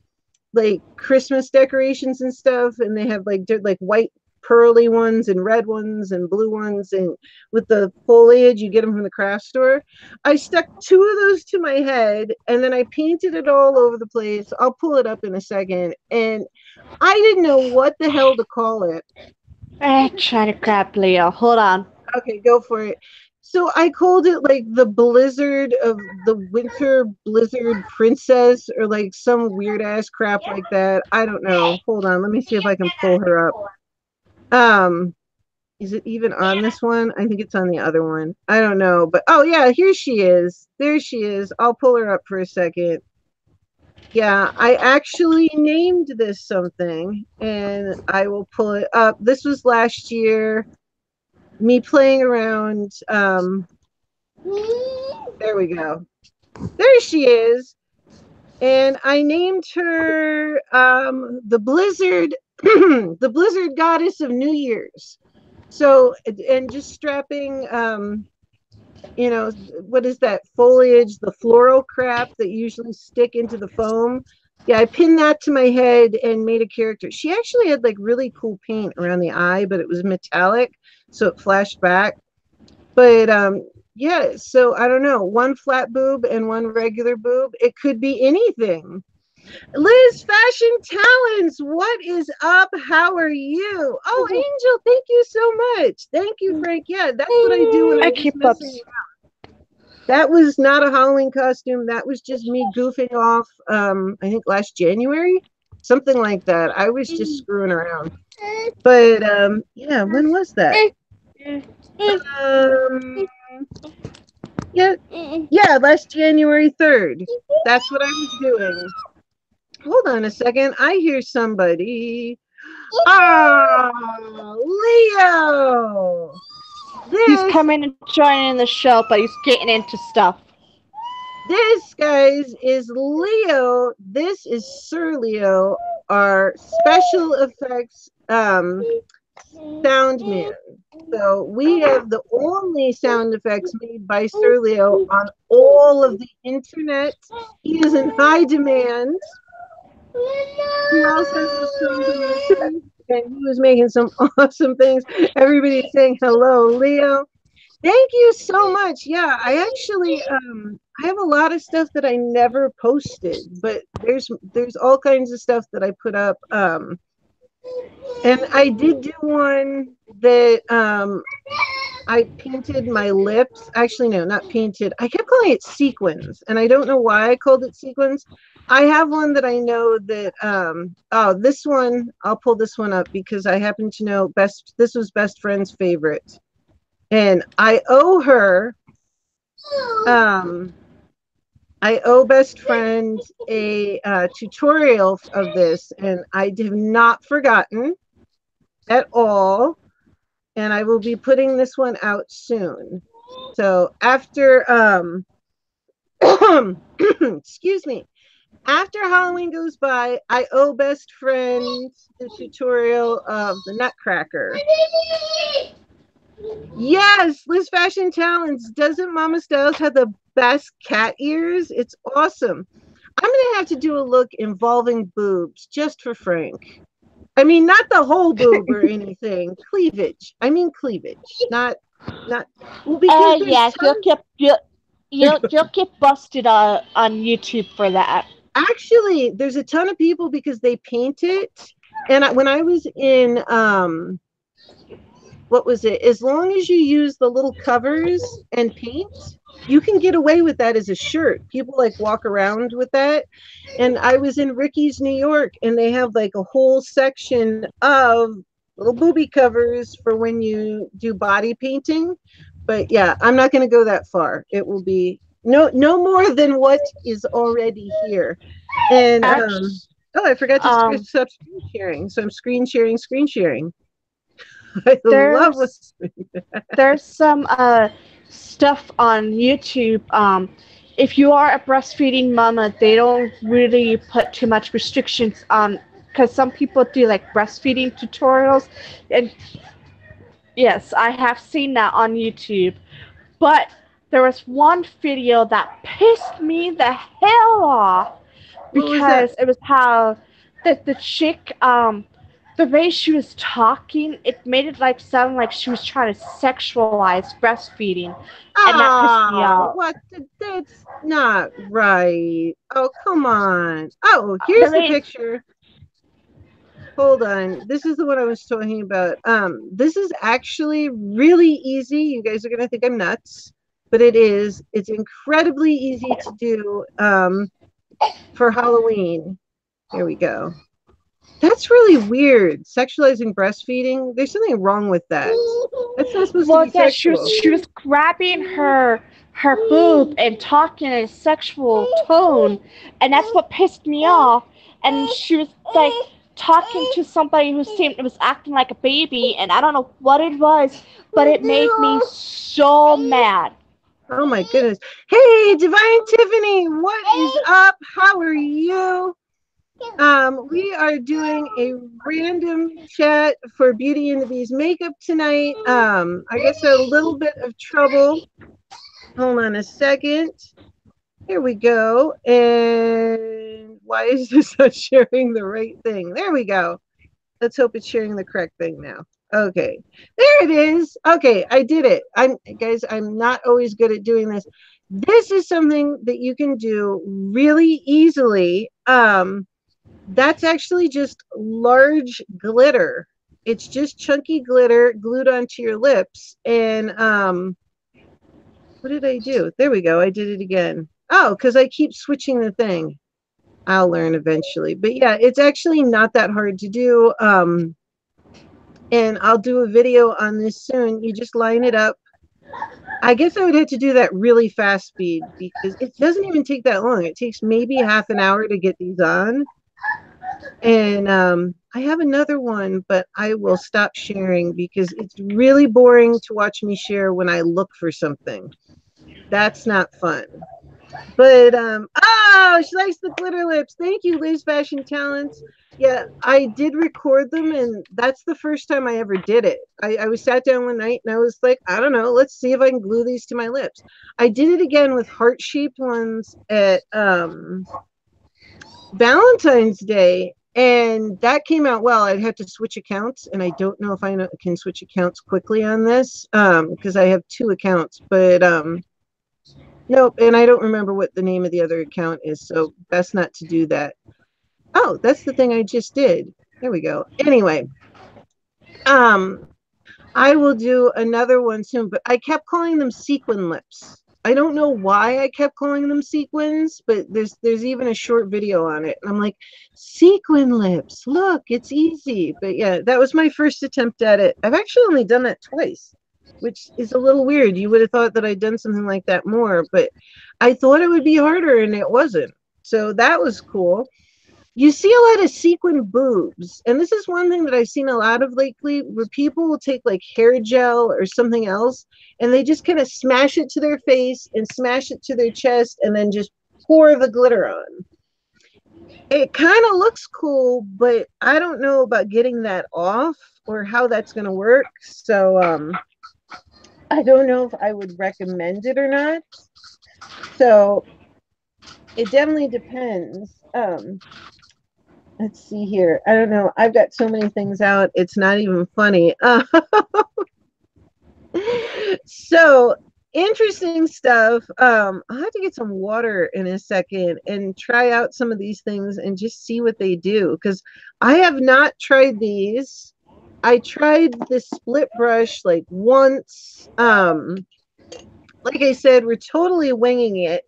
like Christmas decorations and stuff, and they have like white pearly ones and red ones and blue ones, and with the foliage you get them from the craft store. I stuck two of those to my head and then I painted it all over the place. I'll pull it up in a second, and I didn't know what the hell to call it. try to grab Leo. Hold on. Okay, go for it. So I called it like the blizzard of the winter blizzard princess or like some weird ass crap like that. I don't know. Hold on, let me see if I can pull her up. Um, is it even on this one? I think it's on the other one. I don't know, but oh yeah, here she is. There she is. I'll pull her up for a second. Yeah, I actually named this something and I will pull it up. This was last year, me playing around. There we go. There she is. And I named her the Blizzard, the Blizzard Goddess of New Year's. So, and just strapping, what is that foliage, the floral crap that you usually stick into the foam. Yeah, I pinned that to my head and made a character. She actually had like really cool paint around the eye, but it was metallic, so it flashed back. But yeah, so I don't know, one flat boob and one regular boob. It could be anything. Liz, Fashion Talents, what is up? How are you? Oh, Angel, thank you so much. Thank you, Frank. Yeah, that's what I do when I I'm just keep messing ups. around. That was not a Halloween costume. That was just me goofing off, I think last January, something like that. I was just screwing around. But yeah, when was that? Um, yeah, yeah, last January 3rd. That's what I was doing. Hold on a second. I hear somebody. Ah, Leo. He's This, coming and joining the show, but he's getting into stuff. this, guys, is Leo. This is Sir Leo, our special effects sound man. So we have the only sound effects made by Sir Leo on all of the internet. He is in high demand. Who else has a strong connection? And he was making some awesome things. Everybody's saying hello, Leo. Thank you so much. Yeah, I actually I have a lot of stuff that I never posted, but there's all kinds of stuff that I put up. And I did do one that I painted my lips. Actually, no, not painted. I kept calling it sequins, and I don't know why I called it sequins. I have one that I know that oh, this one, I'll pull this one up because I happen to know this was best friend's favorite. And um I owe best friend a tutorial of this, and I have not forgotten at all. And I will be putting this one out soon. So after excuse me, after Halloween goes by, I owe best friend the tutorial of the Nutcracker. Yes, Liz Fashion Talents. Doesn't Mama Styles have the best cat ears? It's awesome. I'm gonna have to do a look involving boobs just for Frank. I mean, not the whole boob or anything. Cleavage. I mean cleavage, not well because there's Yes, tons. you'll get busted on YouTube for that. Actually, there's a ton of people because they paint it. And when I was in what was it? As long as you use the little covers and paint, you can get away with that as a shirt. People like walk around with that. And I was in Ricky's, New York, and they have like a whole section of little booby covers for when you do body painting. But yeah, I'm not going to go that far. It will be no more than what is already here. And Actually, oh, I forgot to um, stop screen sharing. So I'm screen sharing. I love what there's there's some stuff on YouTube. If you are a breastfeeding mama, they don't really put too much restrictions on, because some people do like breastfeeding tutorials, and yes, I have seen that on YouTube. But there was one video that pissed me the hell off what was that? because it was how the chick, the way she was talking, it made it like sound like she was trying to sexualize breastfeeding, and that pissed me Oh, off. that's not right. Oh, come on. Oh, The here's the way picture. Hold on. This is the one I was talking about. This is actually really easy. You guys are gonna think I'm nuts, but it is. It's incredibly easy to do for Halloween. Here we go. That's really weird. Sexualizing breastfeeding. There's something wrong with that. That's not supposed to Well, be yeah, sexual. she was grabbing her boob and talking in a sexual tone, and that's what pissed me off. And she was like talking to somebody who seemed was acting like a baby, and I don't know what it was, but it made me so mad. Oh my goodness. Hey, Divine Tiffany, what is up? How are you? We are doing a random chat for Beauty and the Beast makeup tonight. I guess a little bit of trouble. Hold on a second. Here we go. And why is this not sharing the right thing? There we go. Let's hope it's sharing the correct thing now. Okay, there it is. Okay, I did it. I'm not always good at doing this. This is something that you can do really easily. That's actually just large glitter. It's just chunky glitter glued onto your lips. And what did I do? There we go. I did it again. Oh, because I keep switching the thing. I'll learn eventually. But yeah, it's actually not that hard to do. And I'll do a video on this soon. You just line it up. I guess I would have to do that really fast speed because it doesn't even take that long. It takes maybe half an hour to get these on. And I have another one, but I will stop sharing because it's really boring to watch me share when I look for something. That's not fun. But oh, she likes the glitter lips. Thank you, Liz Fashion Talents. Yeah, I did record them, and that's the first time I ever did it. I was sat down one night and I was like, I don't know, let's see if I can glue these to my lips. I did it again with heart-shaped ones at Valentine's Day, and that came out well. I'd have to switch accounts, and I don't know if can switch accounts quickly on this because I have two accounts, but nope, and I don't remember what the name of the other account is, so best not to do that. Oh, that's the thing I just did. There we go. Anyway, um, I will do another one soon, but I kept calling them sequin lips. I don't know why I kept calling them sequins, but there's even a short video on it. And I'm like, sequin lips, look, it's easy. But yeah, that was my first attempt at it. I've actually only done that twice, which is a little weird. You would have thought that I'd done something like that more, but I thought it would be harder and it wasn't. So that was cool. You see a lot of sequin boobs, and this is one thing that I've seen a lot of lately, where people will take like hair gel or something else and they just kind of smash it to their face and smash it to their chest and then just pour the glitter on. It kind of looks cool, but I don't know about getting that off or how that's going to work. So I don't know if I would recommend it or not. So it definitely depends. Let's see here. I don't know. I've got so many things out. It's not even funny. So interesting stuff. I'll have to get some water in a second and try out some of these things and just see what they do because I have not tried these. I tried this split brush like once. Like I said, we're totally winging it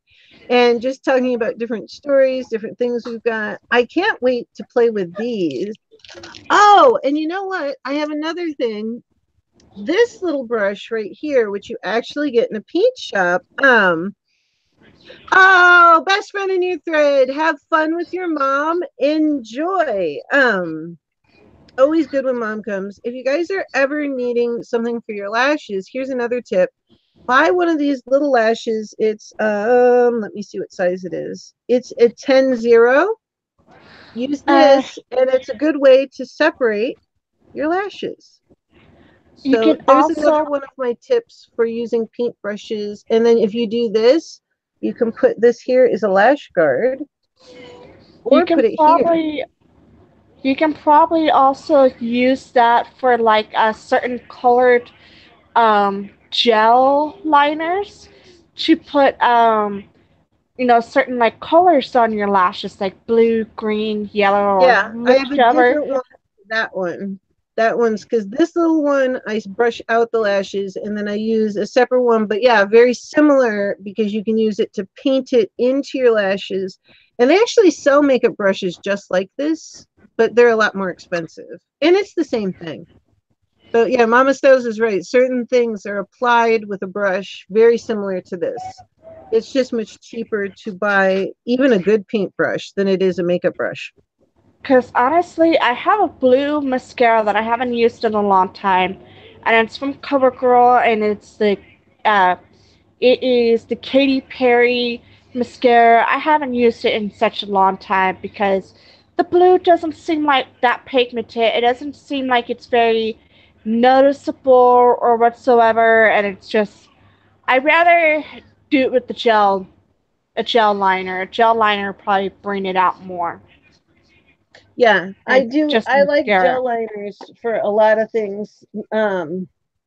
and just talking about different stories, different things we've got. I can't wait to play with these. Oh, and you know what? I have another thing. This little brush right here, which you actually get in a paint shop. Oh, best friend in your thread. Have fun with your mom. Enjoy. Always good when mom comes. If you guys are ever needing something for your lashes, here's another tip. Buy one of these little lashes. It's let me see what size it is. It's a 10-0. Use Uh, this, and it's a good way to separate your lashes. you So can there's another also one of my tips for using paintbrushes. And then if you do this, you can put this here as a lash guard you or can put it here. probably you can probably also use that for like a certain colored gel liners to put certain like colors on your lashes like blue, green, yellow, or Yeah, I have a whichever. different one. That one. That one's because this little one, I brush out the lashes and then I use a separate one. But yeah, very similar because you can use it to paint it into your lashes. And they actually sell makeup brushes just like this, but they're a lot more expensive. And it's the same thing. So yeah, Mama Stowe's is right. Certain things are applied with a brush very similar to this. It's just much cheaper to buy even a good paintbrush than it is a makeup brush. Because honestly, I have a blue mascara that I haven't used in a long time, and it's from CoverGirl, and uh, it is the Katy Perry mascara. I haven't used it in such a long time because the blue doesn't seem like that pigmented. It doesn't seem like it's very noticeable or whatsoever, and it's just I'd rather do it with a gel liner. A gel liner would probably bring it out more Yeah, I than do. just I like mascara. gel liners for a lot of things.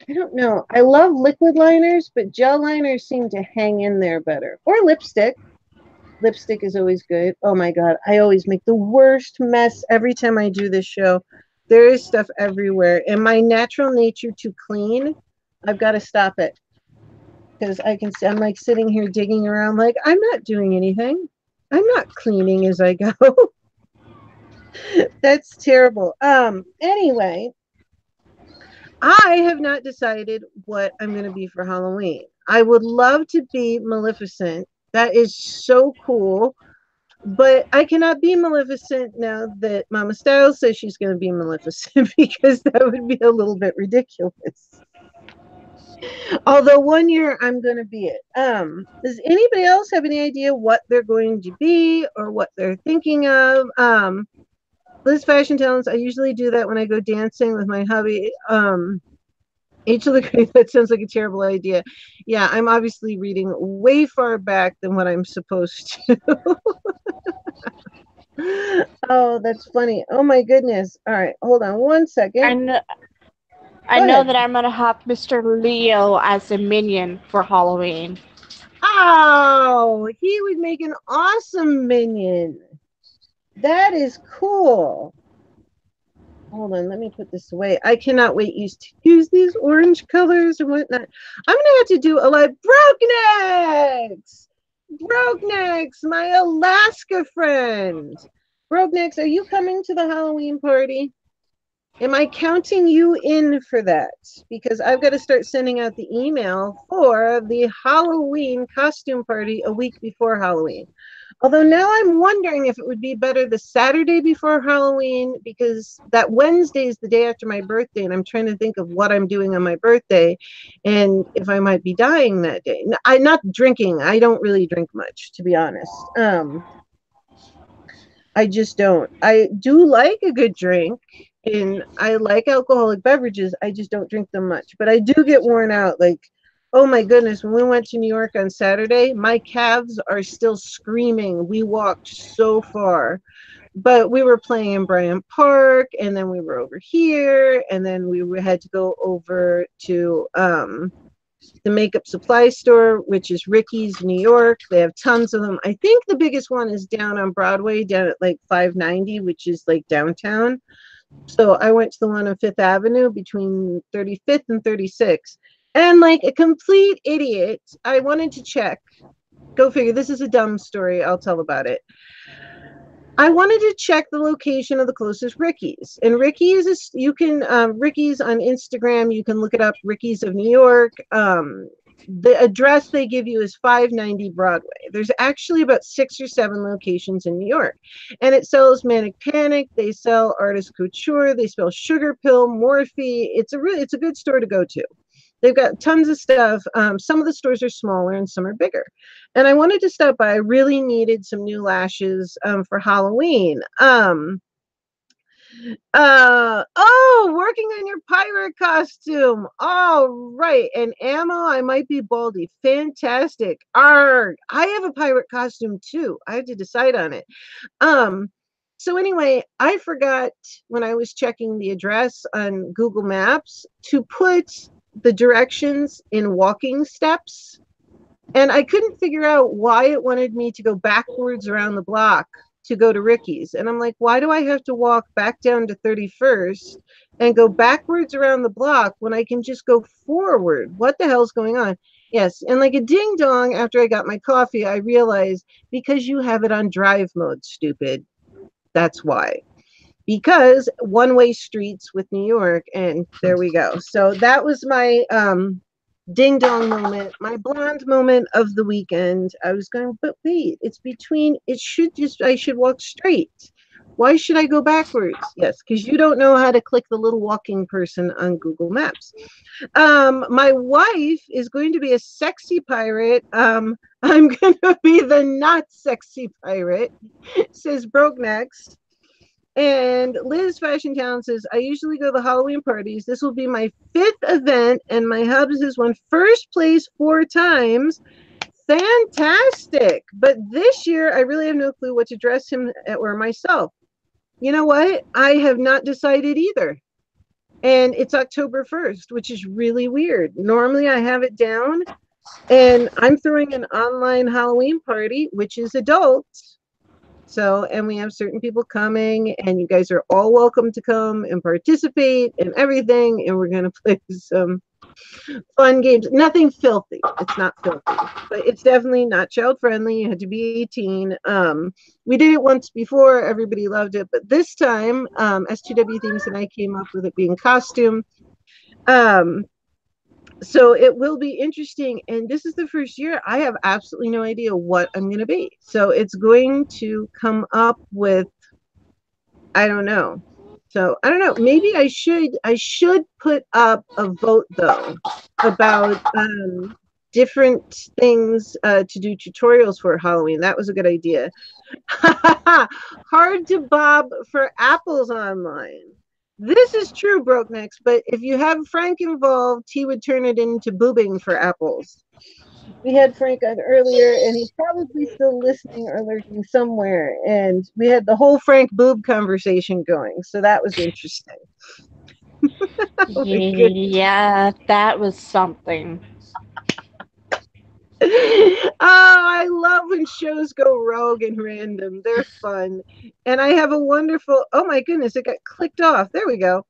I don't know. I love liquid liners, but gel liners seem to hang in there better. Or lipstick. Lipstick is always good. Oh my God. I always make the worst mess every time I do this show. There is stuff everywhere. And my natural nature to clean, I've got to stop it because I can see I'm like sitting here digging around like I'm not doing anything. I'm not cleaning as I go. That's terrible. Anyway, I have not decided what I'm going to be for Halloween. I would love to be Maleficent. That is so cool. But I cannot be Maleficent now that Mama Styles says she's going to be Maleficent because that would be a little bit ridiculous. Although one year I'm going to be it. Does anybody else have any idea what they're going to be or what they're thinking of? Liz Fashion Talents, I usually do that when I go dancing with my hubby. H. LeGrave, that sounds like a terrible idea. Yeah, I'm obviously reading way far back than what I'm supposed to. Oh, that's funny. Oh my goodness. All right, hold on one second. And I Go know ahead. that I'm gonna have Mr. Leo as a minion for Halloween. Oh, he would make an awesome minion. That is cool. Hold on, let me put this away. I cannot wait to use these orange colors and whatnot. I'm gonna have to do a live broke necks. Broke necks, my Alaska friend. Broke necks, are you coming to the Halloween party? Am I counting you in for that? Because I've got to start sending out the email for the Halloween costume party a week before Halloween. Although now I'm wondering if it would be better the Saturday before Halloween, because that Wednesday is the day after my birthday, and I'm trying to think of what I'm doing on my birthday and if I might be dying that day. I'm not drinking. I don't really drink much, to be honest. I just don't. I do like a good drink and I like alcoholic beverages. I just don't drink them much. But I do get worn out. Like, oh my goodness, when we went to New York on Saturday, my calves are still screaming. We walked so far. But we were playing in Bryant Park, and then we were over here, and then had to go over to the makeup supply store, which is Ricky's New York. They have tons of them. I think the biggest one is down on Broadway, down at like 590, which is like downtown. So I went to the one on Fifth Avenue between 35th and 36th. And like a complete idiot, I wanted to check. Go figure. This is a dumb story. I'll tell about it. I wanted to check the location of the closest Ricky's. And Ricky's is, you can, Ricky's on Instagram, you can look it up, Ricky's of New York. The address they give you is 590 Broadway. There's actually about 6 or 7 locations in New York. And it sells Manic Panic, they sell Artist Couture, they sell Sugar Pill, Morphe. It's a good store to go to. They've got tons of stuff. Some of the stores are smaller and some are bigger. And I wanted to stop by. I really needed some new lashes for Halloween. Working on your pirate costume. All right. And ammo, I might be Baldy. Fantastic. Arg. I have a pirate costume too. I had to decide on it. Um, so anyway, I forgot when I was checking the address on Google Maps to put the directions in walking steps. And I couldn't figure out why it wanted me to go backwards around the block to go to Ricky's. And I'm like, why do I have to walk back down to 31st and go backwards around the block when I can just go forward? What the hell's going on? Yes. And like a ding dong, after I got my coffee, I realized because you have it on drive mode, stupid. That's why. Because one-way streets with New York, and there we go. So that was my ding dong moment, my blonde moment of the weekend. I was going, but wait, it's between, I should walk straight. Why should I go backwards? Yes, because you don't know how to click the little walking person on Google Maps. My wife is going to be a sexy pirate. I'm going to be the not sexy pirate, says Broke Necks. And Liz Fashion Town says, I usually go to Halloween parties. This will be my 5th event, and my hubs has won first place 4 times. Fantastic. But this year, I really have no clue what to dress him or myself. You know what? I have not decided either. And it's October 1st, which is really weird. Normally, I have it down, and I'm throwing an online Halloween party, which is adults. So, and we have certain people coming, and you guys are all welcome to come and participate and everything. And we're going to play some fun games. Nothing filthy. It's not filthy, but it's definitely not child friendly. You had to be 18. We did it once before. Everybody loved it. But this time, S2W Things and I came up with it being costume. So it will be interesting. And this is the first year I have absolutely no idea what I'm going to be. So it's going to come up with, I don't know. So I don't know. Maybe I should put up a vote though about different things to do tutorials for Halloween. That was a good idea. Hard to bob for apples online. This is true, Broke Necks, but if you have Frank involved, he would turn it into boobing for apples. We had Frank on earlier, and he's probably still listening or lurking somewhere. And we had the whole Frank boob conversation going, so that was interesting. Oh my goodness. Yeah, that was something. Oh, I love when shows go rogue and random. They're fun. And I have a wonderful, oh my goodness, it got clicked off. There we go.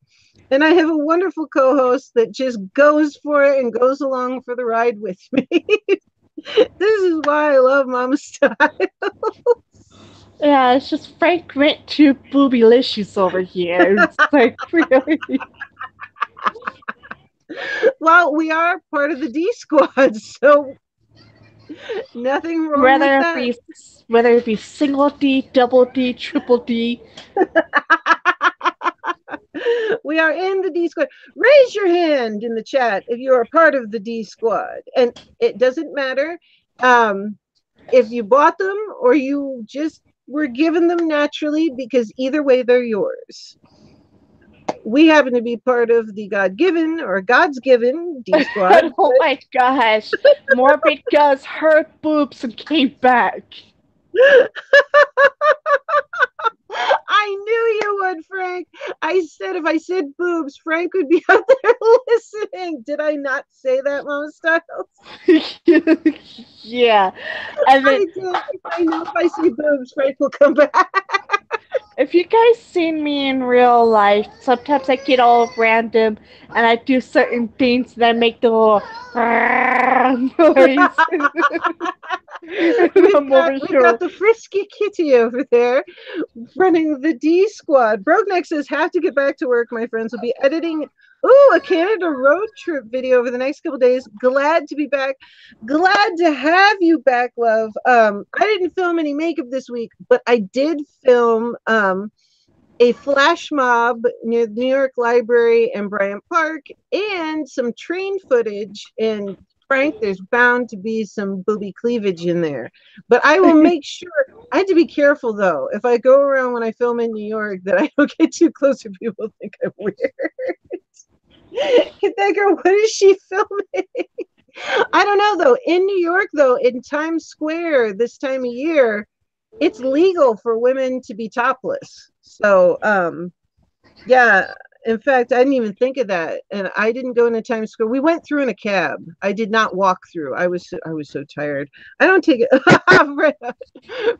And I have a wonderful co host that just goes for it and goes along for the ride with me. This is why I love Mama Style. Yeah, it's just Frank went too boobylicious over here. It's like really. Well, we are part of the D squad, so nothing wrong with Whether it that. be whether it be single D, double D, triple D. We are in the D squad. Raise your hand in the chat if you are part of the D squad. And it doesn't matter um, if you bought them or you just were given them naturally, because either way, they're yours. We happen to be part of the God given or God's given D squad. Oh my gosh. Morbid Gus hurt boobs and came back. I knew you would, Frank. I said if I said boobs, Frank would be out there listening. Did I not say that, Mama Styles? Yeah. And then I did. I know if I say boobs, Frank will come back. if you guys seen me in real life, sometimes I get all random and I do certain things that make the little noise. And I'm over We've got here. the frisky kitty over there running the D squad. Brokeneck says, have to get back to work, my friends. Will be editing a Canada road trip video over the next couple days. Glad to be back. Glad to have you back, love. I didn't film any makeup this week, but I did film a flash mob near the New York Library and Bryant Park, and some train footage. And Frank, there's bound to be some booby cleavage in there. But I will make sure. I had to be careful though. If I go around when I film in New York, that I don't get too close or people think I'm weird. That girl, what is she filming? I don't know though. In New York though, in Times Square this time of year, it's legal for women to be topless. So yeah, in fact, I didn't even think of that, and I didn't go into Times Square. We went through in a cab. I did not walk through. I was so tired. I don't take it.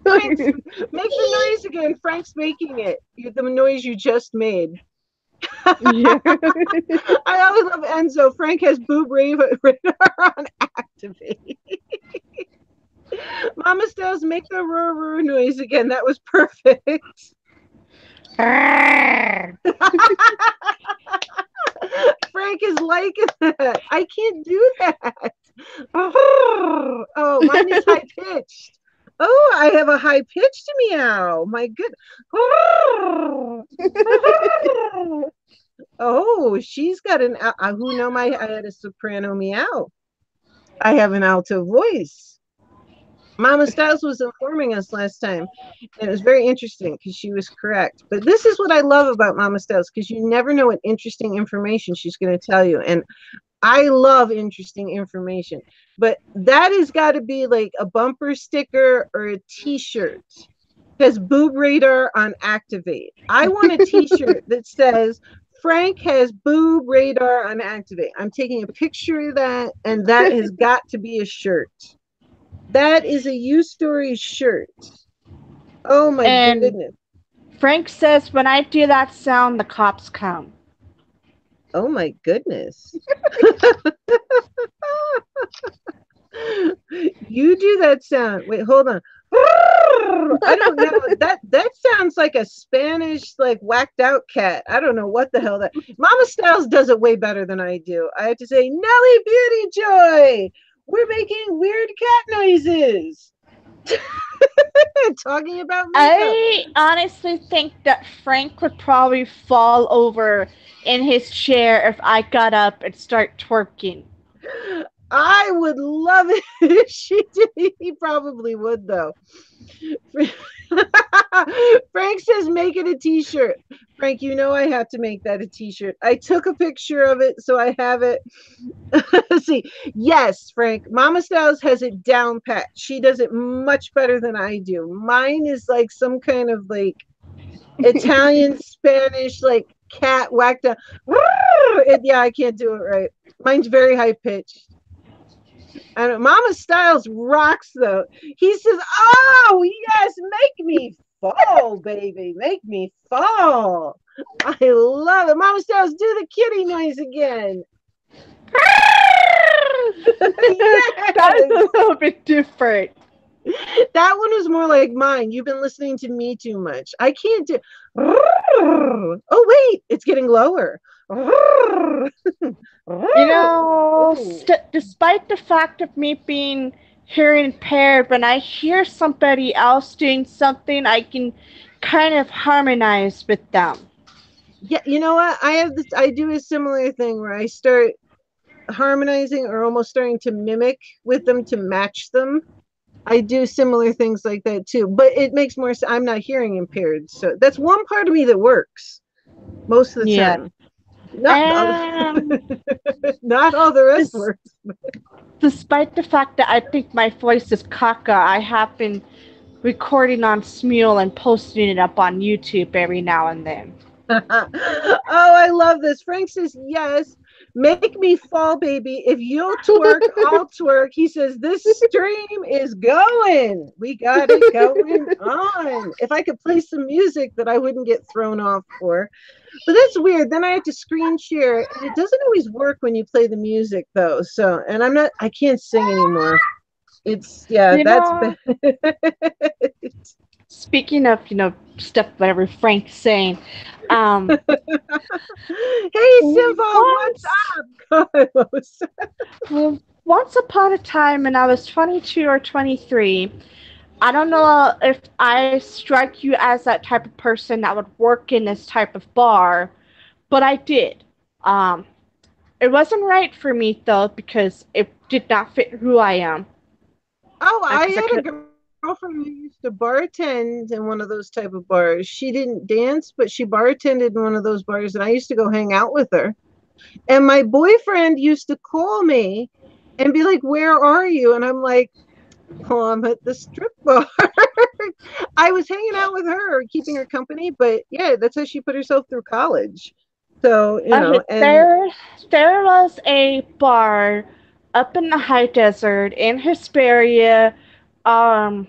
Frank's, make the noise again. Frank's making it. The noise you just made. Yeah. I always love Enzo. Frank has boob radar on activate. Mama Styles, make the roo noise again. That was perfect. Frank is liking that. I can't do that. Oh, mine is high pitched. Oh, I have a high pitched meow. My good. Oh, she's got an. Who know my? I had a soprano meow. I have an alto voice. Mama Styles was informing us last time, and it was very interesting because she was correct. But this is what I love about Mama Styles, because you never know what interesting information she's going to tell you. And I love interesting information. But that has got to be like a bumper sticker or a t-shirt. Has boob radar on activate. I want a t-shirt that says Frank has boob radar on activate. I'm taking a picture of that, and that has got to be a shirt. That is a U Story shirt. Oh my And goodness. Frank says when I do that sound, the cops come. Oh my goodness. You do that sound. Wait, hold on. I don't know. That sounds like a Spanish, like whacked out cat. I don't know what the hell that. Mama Styles does it way better than I do. I have to say, Nelly Beauty Joy, we're making weird cat noises. Talking about makeup. I honestly think that Frank would probably fall over in his chair if I got up and start twerking. I would love it if she did. He probably would, though. Frank says, make it a t-shirt. Frank, you know I have to make that a t-shirt. I took a picture of it, so I have it. See, yes, Frank, Mama Styles has it down pat. She does it much better than I do. Mine is like some kind of like Italian, Spanish, like cat whacked up. Yeah, I can't do it right. Mine's very high pitched. And Mama Styles rocks though. He says, "Oh yes, make me fall, baby, make me fall." I love it. Mama Styles, do the kitty noise again. That is Yes, a little bit different. that one was more like mine. You've been listening to me too much. I can't do. Oh wait, it's getting lower. You know, Oh. despite the fact of me being hearing impaired, when I hear somebody else doing something, I can kind of harmonize with them. Yeah, you know what? I have this. I do a similar thing where I start harmonizing or almost starting to mimic with them to match them. I do similar things like that too, but it makes more sense. I'm not hearing impaired, so that's one part of me that works most of the Yeah. time. Not all, And not all the rest this, works. despite the fact that I think my voice is caca, I have been recording on Smule and posting it up on YouTube every now and then. Oh, I love this. Frank says, yes, make me fall, baby. If you'll twerk, I'll twerk. He says, this stream is going. We got it going on. If I could play some music that I wouldn't get thrown off for. But that's weird. Then I have to screen share, and it doesn't always work when you play the music, though. So, and I can't sing anymore. It's, yeah, You that's know, bad. speaking of, stuff whatever Frank's saying, um, Hey, Simba, what's once, up, Carlos? well, once upon a time when I was 22 or 23, I don't know if I strike you as that type of person that would work in this type of bar, but I did. Um, it wasn't right for me though because it did not fit who I am. Oh, I Because I had could, a girlfriend who used to bartend in one of those type of bars. She didn't dance, but she bartended in one of those bars, and I used to go hang out with her. And my boyfriend used to call me and be like, "Where are you?" And I'm like, "Oh, I'm at the strip bar." I was hanging out with her, keeping her company, but yeah, that's how she put herself through college. So, okay, and there was a bar up in the high desert in Hesperia. Um,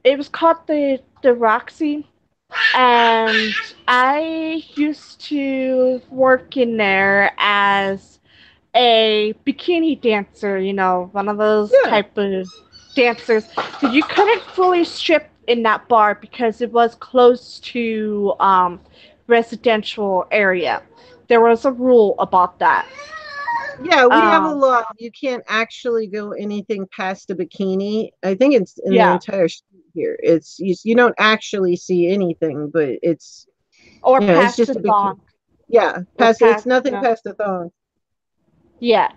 it was called the Roxy, and I used to work in there as a bikini dancer, one of those yeah, type of dancers. But you couldn't fully strip in that bar because it was close to residential area. There was a rule about that. yeah, we have a Um, law. You can't actually go anything past a bikini. I think it's in the yeah, entire street here. You don't actually see anything, but or it's past just the a bikini. thong, Yeah, or past it's past, nothing past the thong. yeah.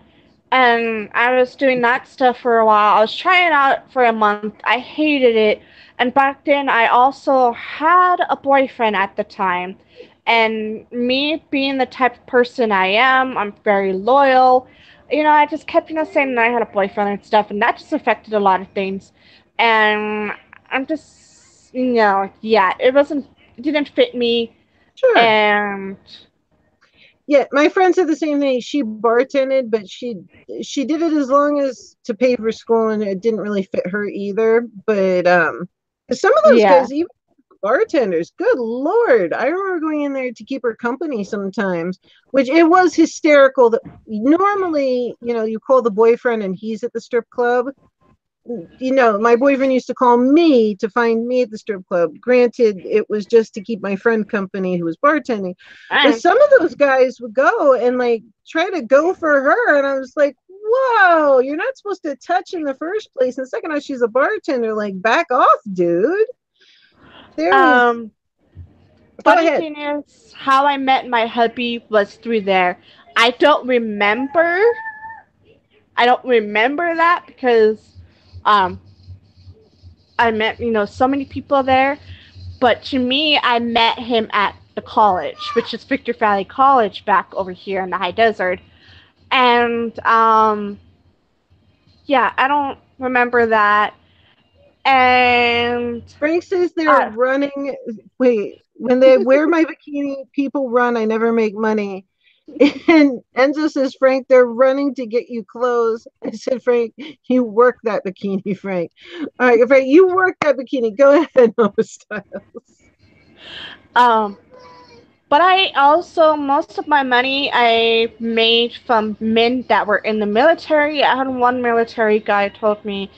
And I was doing that stuff for a while. I was trying it out for a month. I hated it. And back then, I also had a boyfriend at the time. And me being the type of person I am, I'm very loyal. I just kept, saying that I had a boyfriend and stuff. And that just affected a lot of things. And I'm just, yeah, it didn't fit me. Sure. And Yeah, my friend said the same thing. She bartended, but she did it as long as to pay for school, and it didn't really fit her either. But some of those yeah. guys, even bartenders, good lord, I remember going in there to keep her company sometimes, which it was hysterical. That normally, you call the boyfriend and he's at the strip club. My boyfriend used to call me to find me at the strip club. Granted, it was just to keep my friend company who was bartending. But And some of those guys would go and like try to go for her. And I was like, whoa, you're not supposed to touch in the first place. And second, she's a bartender. Like, back off, dude. There was, um, go funny ahead. thing is, how I met my hubby was through there. I don't remember. I don't remember that because um, I met so many people there. But to me, I met him at the college, which is Victor Valley College back over here in the high desert. And yeah, I don't remember that. And Frank says they're uh, running. Wait, when they wear my bikini, people run. I never make money. And Enzo says, Frank, they're running to get you clothes. I said, Frank, you work that bikini, Frank. All right, Frank, you work that bikini. Go ahead, Nova Styles. Um, but I also, most of my money I made from men that were in the military. I had one military guy told me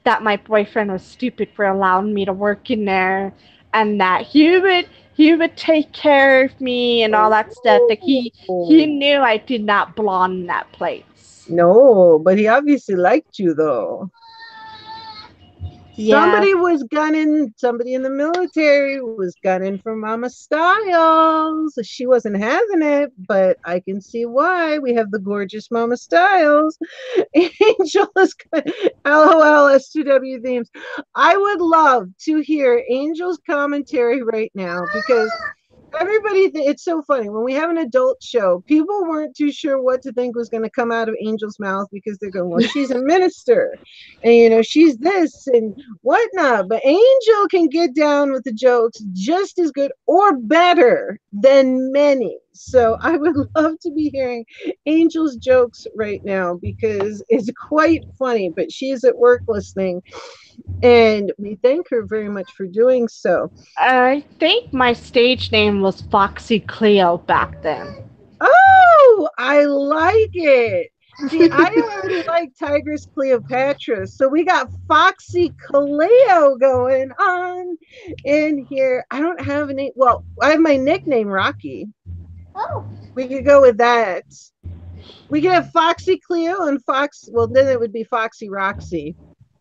that my boyfriend was stupid for allowing me to work in there, and that he would take care of me and all that stuff. That he Oh, knew I did not belong in that place. no, but he obviously liked you, though. Yeah, Somebody in the military was gunning for Mama Styles. She wasn't having it, but I can see why. We have the gorgeous Mama Styles. Angel is good. LOL S2W themes. I would love to hear Angel's commentary right now because it's so funny when we have an adult show, people weren't too sure what to think was going to come out of Angel's mouth because they're going, well, she's a minister and she's this and whatnot, but Angel can get down with the jokes just as good or better than many. So I would love to be hearing Angel's jokes right now because it's quite funny, but she's at work listening and we thank her very much for doing so. I think my stage name was Foxy Cleo back then. Oh, I like it. See, I already like Tigress Cleopatra. So we got Foxy Cleo going on in here. I don't have a name. Well, I have my nickname, Rocky. Oh. We could go with that. We could have Foxy Cleo and Fox. Well, then it would be Foxy Roxy.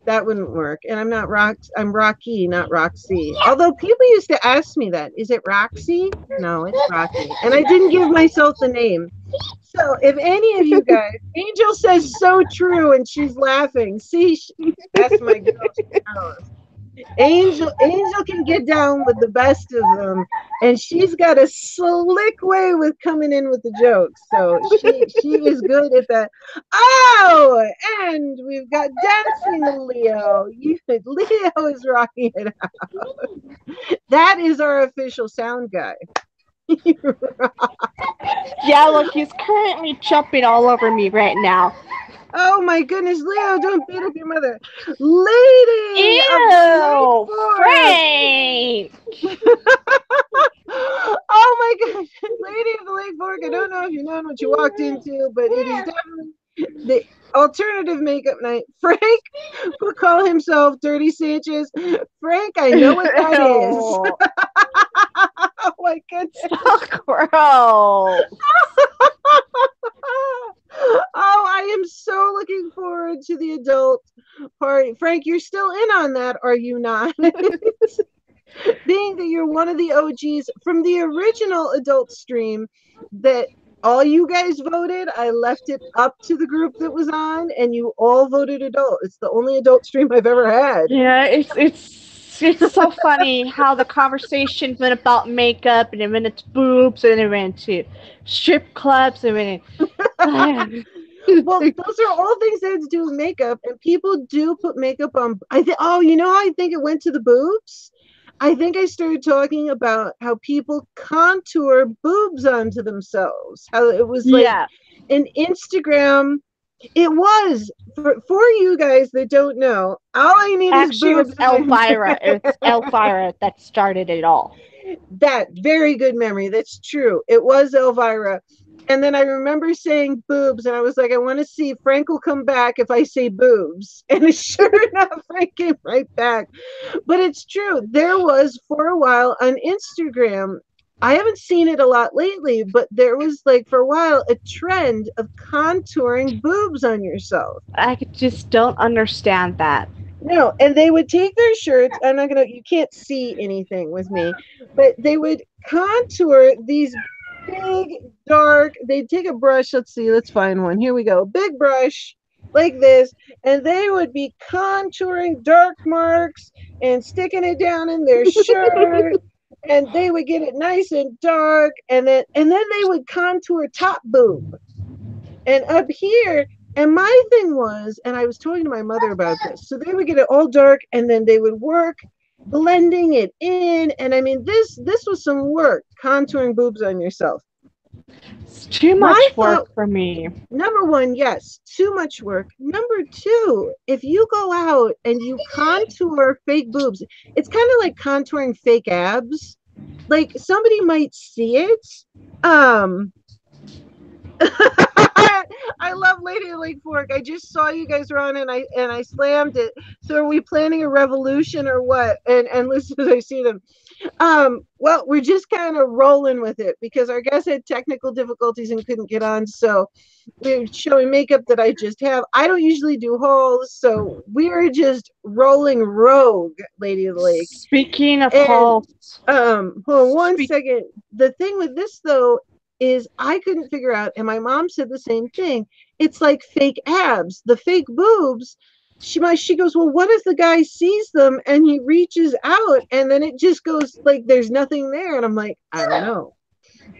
That wouldn't work. And I'm not I'm Rocky, not Roxy. Although people used to ask me that. Is it Roxy? No, it's Rocky. And I didn't give myself the name. So if any of you guys, Angel says so true and she's laughing. See, that's my girl. She knows. Angel can get down with the best of them, and she's got a slick way with coming in with the jokes. So she is good at that. Oh, and we've got dancing Leo. Leo is rocking it out. That is our official sound guy. Yeah, look, he's currently jumping all over me right now. Oh my goodness, Leo, don't beat up your mother. Lady of the Lake Ew, Frank! Forest. Oh my gosh, Lady of the Lake Fork. I don't know if you know what you walked into, but it is definitely the alternative makeup night. Frank will call himself Dirty Sanchez. Frank, I know what that is. Ew. Oh my goodness. So gross. Oh, I am so looking forward to the adult party. Frank, you're still in on that, are you not? Being that you're one of the OGs from the original adult stream that all you guys voted, I left it up to the group that was on, and you all voted adult. It's the only adult stream I've ever had. Yeah, it's so funny how the conversation went about makeup, and then went into boobs, and then went to strip clubs, and then Well, those are all things that have to do with makeup, and people do put makeup on. Oh, I think it went to the boobs. I think I started talking about how people contour boobs onto themselves. How it was like yeah. an Instagram. It was for you guys that don't know. All I need is Actually, it was boobs. Elvira. It's Elvira that started it all. That very good memory. That's true. It was Elvira. And then I remember saying boobs, and I was like, I want to see Frank will come back if I say boobs. And sure enough, Frank came right back. But it's true. There was for a while on Instagram. I haven't seen it a lot lately, but there was like for a while a trend of contouring boobs on yourself. I just don't understand that. No, and they would take their shirts. You can't see anything with me, but they would contour these big, dark, they'd take a brush. Let's see, let's find one. Here we go. Big brush like this, and they would be contouring dark marks and sticking it down in their shirt. And they would get it nice and dark, and then they would contour top boob and up here. And my thing was, and I was talking to my mother about this, so they would get it all dark and then they would work blending it in. And I mean, this was some work contouring boobs on yourself. It's too My much work thought, for me. number one, yes, too much work. Number two, if you go out and you contour fake boobs, it's kind of like contouring fake abs. Like somebody might see it. Um, I love Lady Lake Fork. I just saw you guys run and I slammed it. So are we planning a revolution or what? And listen as I see them. Well, we're just kind of rolling with it because our guest had technical difficulties and couldn't get on. So we're showing makeup that I just have. I don't usually do hauls, so we're just rolling rogue, Lady of the Lake. Speaking of And halls, hold on one speak. second. The thing with this though is I couldn't figure out, and my mom said the same thing. It's like fake abs, the fake boobs. She goes, well, what if the guy sees them and he reaches out and then it just goes like there's nothing there? And I'm like, I don't know.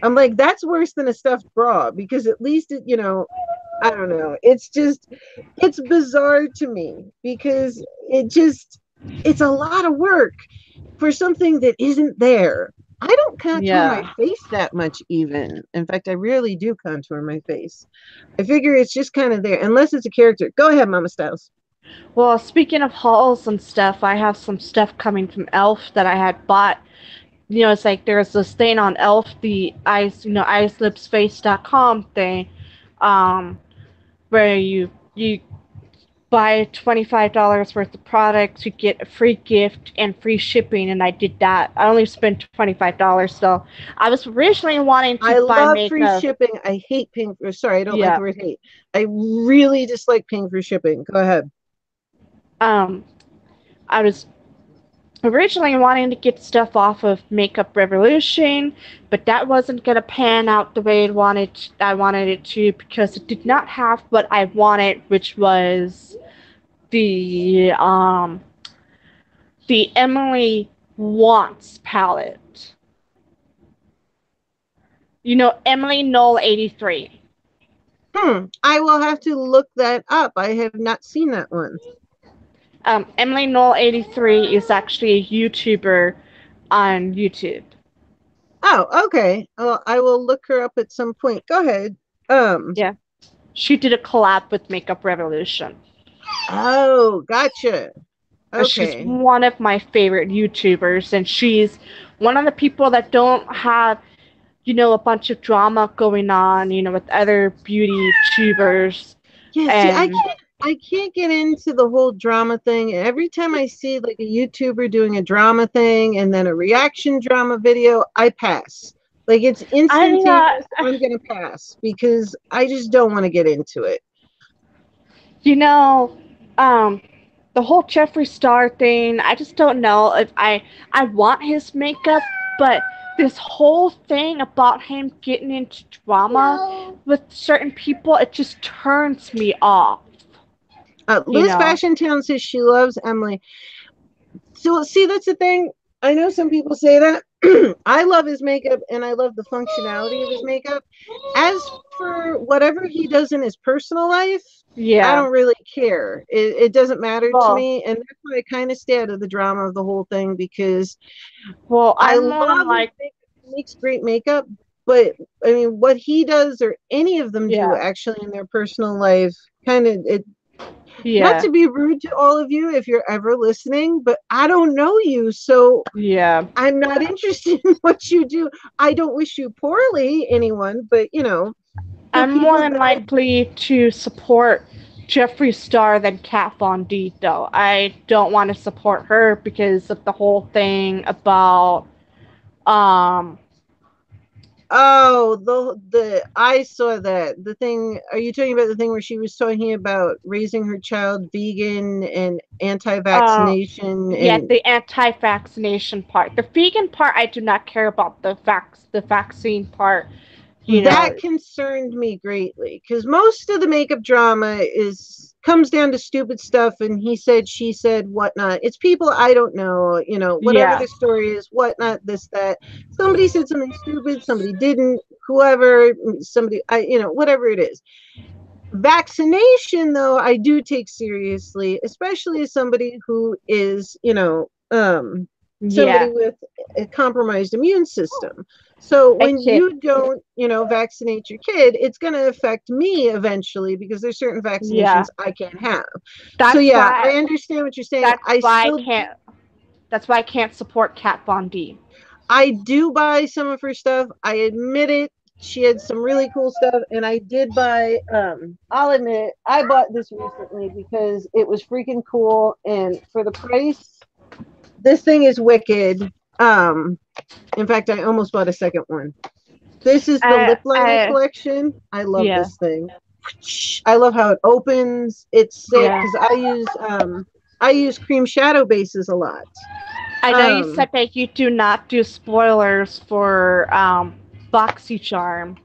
I'm like, that's worse than a stuffed bra because at least it, I don't know. It's just, it's bizarre to me because it's a lot of work for something that isn't there. I don't contour my Yeah. face that much, even. In fact, I rarely do contour my face. I figure it's just kind of there, unless it's a character. Go ahead, Mama Styles. Well, speaking of hauls and stuff, I have some stuff coming from Elf that I had bought. It's like there's this thing on Elf, the eyes, eyeslipsface.com thing, um, where you buy $25 worth of products, you get a free gift and free shipping, and I did that. I only spent $25, so I was originally wanting to I buy love free makeup. shipping. I hate paying for, sorry, I don't like Yeah. the word hate. I really dislike paying for shipping. Go ahead. Um, I was originally wanting to get stuff off of Makeup Revolution, but that wasn't gonna pan out the way I wanted it to because it did not have what I wanted, which was the um the Emily Wants palette. Emily Knoll 83. I will have to look that up. I have not seen that one. Emily Knoll 83 is actually a YouTuber on YouTube. Oh, okay. Well, I will look her up at some point. Go ahead. Um, Yeah. She did a collab with Makeup Revolution. oh, gotcha. She's Okay. one of my favorite YouTubers, and she's one of the people that don't have, a bunch of drama going on, with other beauty tubers. Yeah, see, And I can't get into the whole drama thing. Every time I see like a YouTuber doing a drama thing and then a reaction drama video, I pass. Like it's I, instantaneous. I'm gonna pass because I just don't want to get into it. you know, um, the whole Jeffree Star thing, I just don't know if I want his makeup, but this whole thing about him getting into drama with certain people, it just turns me off, you Liz know. Fashion Town says she loves Emily. So see, that's the thing. I know some people say that. I love his makeup and I love the functionality of his makeup. As for whatever he does in his personal life, I Yeah. don't really care. It doesn't matter to Well, me. And that's why I kind of stay out of the drama of the whole thing because well, I I'm more than love his like, makeup. He makes great makeup. But I mean, what he does or any of them do yeah, actually in their personal life kind of it not yeah, to be rude to all of you if you're ever listening, but I don't know you. So yeah. I'm not interested in what you do. I don't wish you poorly, anyone, but for I'm more people than that I likely to support Jeffree Star than Kat Von D, though. I don't want to support her because of the whole thing about, um, oh the I saw that. The thing, are you talking about the thing where she was talking about raising her child vegan and uh, anti-vaccination yeah, and the anti-vaccination part. The vegan part, I do not care about the vaccine part. You know, that concerned me greatly because most of the makeup drama is comes down to stupid stuff and he said she said whatnot. It's people I don't know, whatever yeah, the story is, whatnot, this that somebody said something stupid, somebody didn't, whoever, somebody, whatever it is. Vaccination though I do take seriously, especially as somebody who is somebody yeah, with a compromised immune system. So when Okay. you don't, vaccinate your kid, it's going to affect me eventually because there's certain Yeah. vaccinations I can't have. So That's yeah, I why understand what you're saying. that's why I can't that's why I can't support Kat Von D. I do buy some of her stuff. I admit it. She had some really cool stuff, and I did buy. I'll admit it. I bought this recently because it was freaking cool, and for the price, this thing is wicked. Um, in fact, I almost bought a second one. This is the lip liner I collection. I love yeah. this thing. I love how it opens. It's sick Yeah. because I use cream shadow bases a lot. I know you Um, said that you do not do spoilers for BoxyCharm.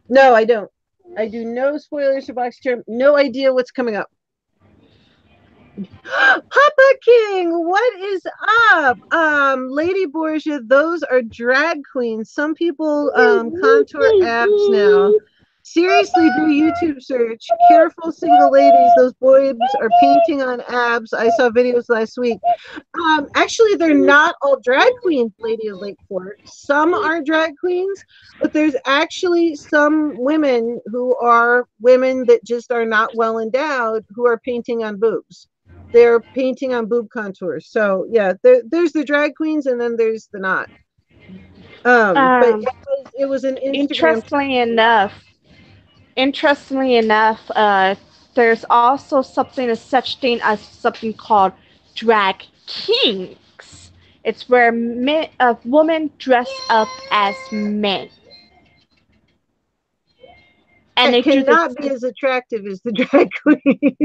no, I don't. I do no spoilers for BoxyCharm. No idea what's coming up. Papa King, what is up? Lady Borgia, those are drag queens. Some people contour abs now. Seriously, do a YouTube search. Careful, single ladies. Those boys are painting on abs. I saw videos last week. Actually, they're not all drag queens, Lady of Lake Fork. Some are drag queens, but there's actually some women who are women that just are not well endowed who are painting on boobs. They're painting on boob contours. So yeah, there's the drag queens and then there's the not. But Um, it was an Instagram interestingly trend. enough, interestingly enough, there's also something as such thing as something called drag kings. It's where women dress up as men, and That they do this. cannot be as attractive as the drag queen.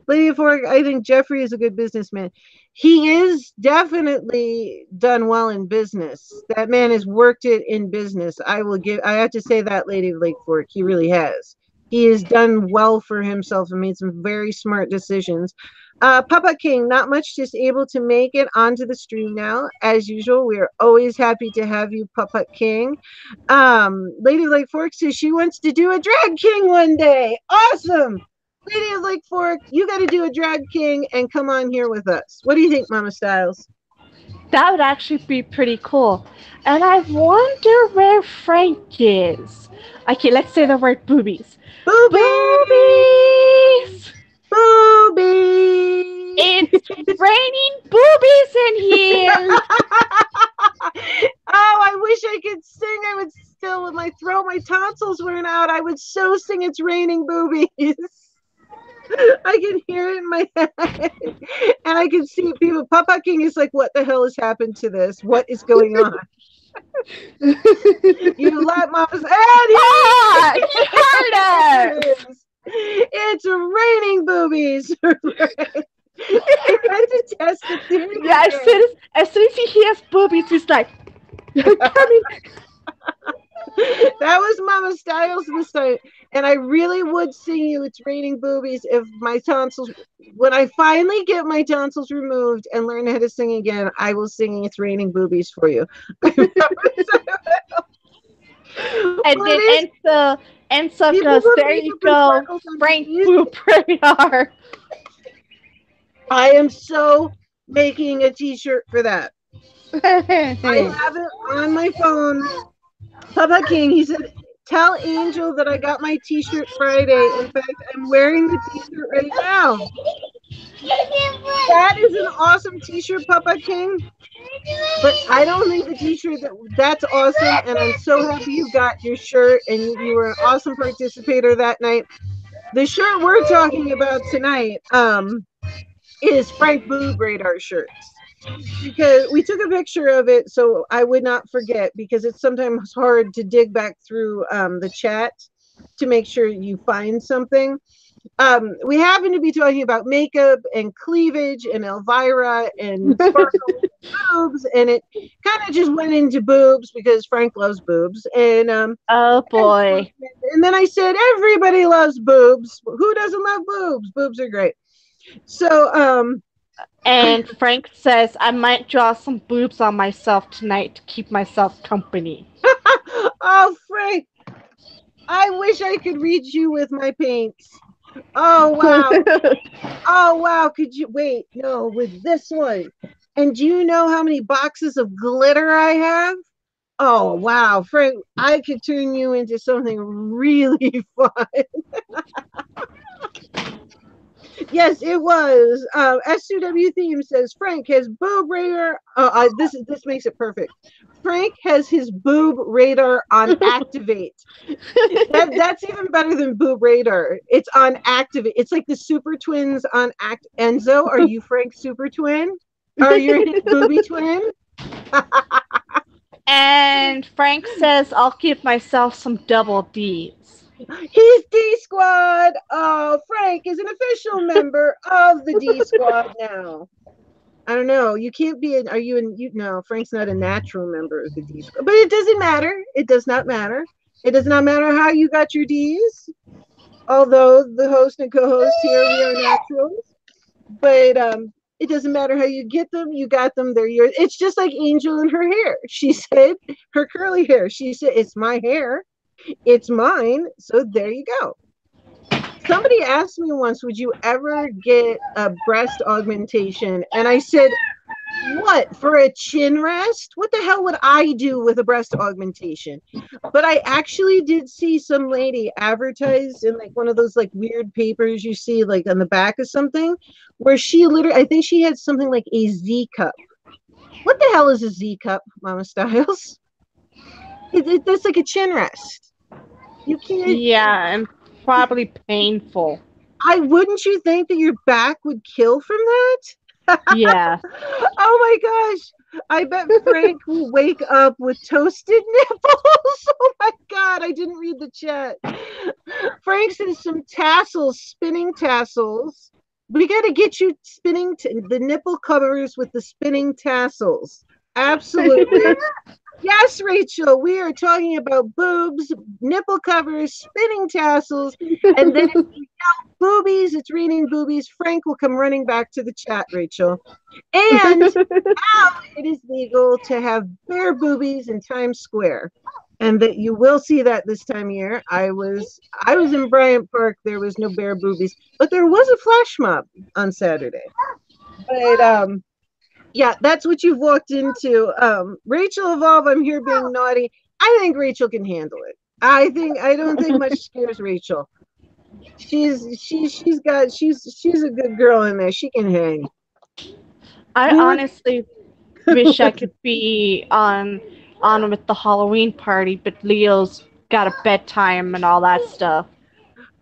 Lady Fork, I think Jeffrey is a good businessman. He is definitely done well in business. That man has worked it in business. I have to say that, Lady of Lake Fork. He really has. He has done well for himself and made some very smart decisions. Papa King, not much, just able to make it onto the stream now. As usual, we are always happy to have you, Papa King. Lady of Lake Fork says she wants to do a drag king one day. Awesome. Lady of Lake Fork, you got to do a drag king and come on here with us. What do you think, Mama Styles? That would actually be pretty cool. And I wonder where Frank is. Okay, let's say the word boobies. Boobies! Boobies! Boobies! It's raining boobies in here! Oh, I wish I could sing. I would still, with my throat, my tonsils weren't out. I would so sing It's Raining Boobies. I can hear it in my head. And I can see people. Papa King is like, what the hell has happened to this? What is going on? You let Mama's. Ah! He heard us! It's raining boobies. I had to test the theory Yeah, again. as soon as he hears boobies, he's like, coming. That was Mama Styles this time. And I really would sing you It's Raining Boobies if my tonsils, when I finally get my tonsils removed and learn how to sing again, I will sing It's Raining Boobies for you. And What then is Enzo people goes, put there you makeup and go, sparkles on Frank boobies? Boob Radar. I am so making a t-shirt for that. I have it on my phone. Papa King, he said, tell Angel that I got my t-shirt Friday. In fact, I'm wearing the t-shirt right now. That is an awesome t-shirt, Papa King. But I don't think the t-shirt that's awesome, and I'm so happy you got your shirt and you were an awesome participator that night. The shirt we're talking about tonight is Frank Boob Radar shirts because we took a picture of it so I would not forget because it's sometimes hard to dig back through the chat to make sure you find something. We happen to be talking about makeup and cleavage and Elvira and sparkle boobs, and it kind of just went into boobs because Frank loves boobs, Oh boy. and then I said everybody loves boobs. Who doesn't love boobs? Boobs are great. So And Frank says, I might draw some boobs on myself tonight to keep myself company. oh Frank, I wish I could read you with my paints. Oh wow. Oh wow, could you wait? No, with this one. And do you know how many boxes of glitter I have? Oh, wow, Frank, I could turn you into something really fun. Yes, it was. S2W theme says Frank has boob radar. This makes it perfect. Frank has his boob radar on activate. That's even better than boob radar. It's on activate. It's like the super twins on act. Enzo, are you Frank's super twin? Are you his booby twin? And Frank says I'll give myself some double D's. He's D Squad. Oh, Frank is an official member of the D Squad now. I don't know. You can't be an. Are you in? You no. Frank's not a natural member of the D Squad, but it doesn't matter. It does not matter. It does not matter how you got your D's. Although the host and co-host here, we are naturals, but it doesn't matter how you get them. You got them. They're yours. It's just like Angel and her hair. She said her curly hair. She said it's my hair. It's mine. So there you go. Somebody asked me once, would you ever get a breast augmentation? And I said, what, for a chin rest? What the hell would I do with a breast augmentation? But I actually did see some lady advertised in like one of those like weird papers you see like on the back of something, where she literally, I think she had something like a Z cup. What the hell is a Z cup, Mama Styles? That's like a chin rest. You can't. Yeah, and probably painful. I wouldn't you think that your back would kill from that? Yeah. Oh my gosh. I bet Frank will wake up with toasted nipples. Oh my God. I didn't read the chat. Frank says some tassels, spinning tassels. We got to get you spinning the nipple covers with the spinning tassels. Absolutely. Yes, Rachel, we are talking about boobs, nipple covers, spinning tassels, and then if you yell boobies, it's raining boobies. Frank will come running back to the chat, Rachel. And now it is legal to have bare boobies in Times Square. And that you will see that this time of year. I was in Bryant Park. There was no bare boobies, but there was a flash mob on Saturday. But yeah, that's what you've walked into. Rachel Evolve, I'm here being naughty. I think Rachel can handle it. I don't think much scares Rachel. She's a good girl in there. She can hang. I We were honestly wish I could be on with the Halloween party, but Leo's got a bedtime and all that stuff.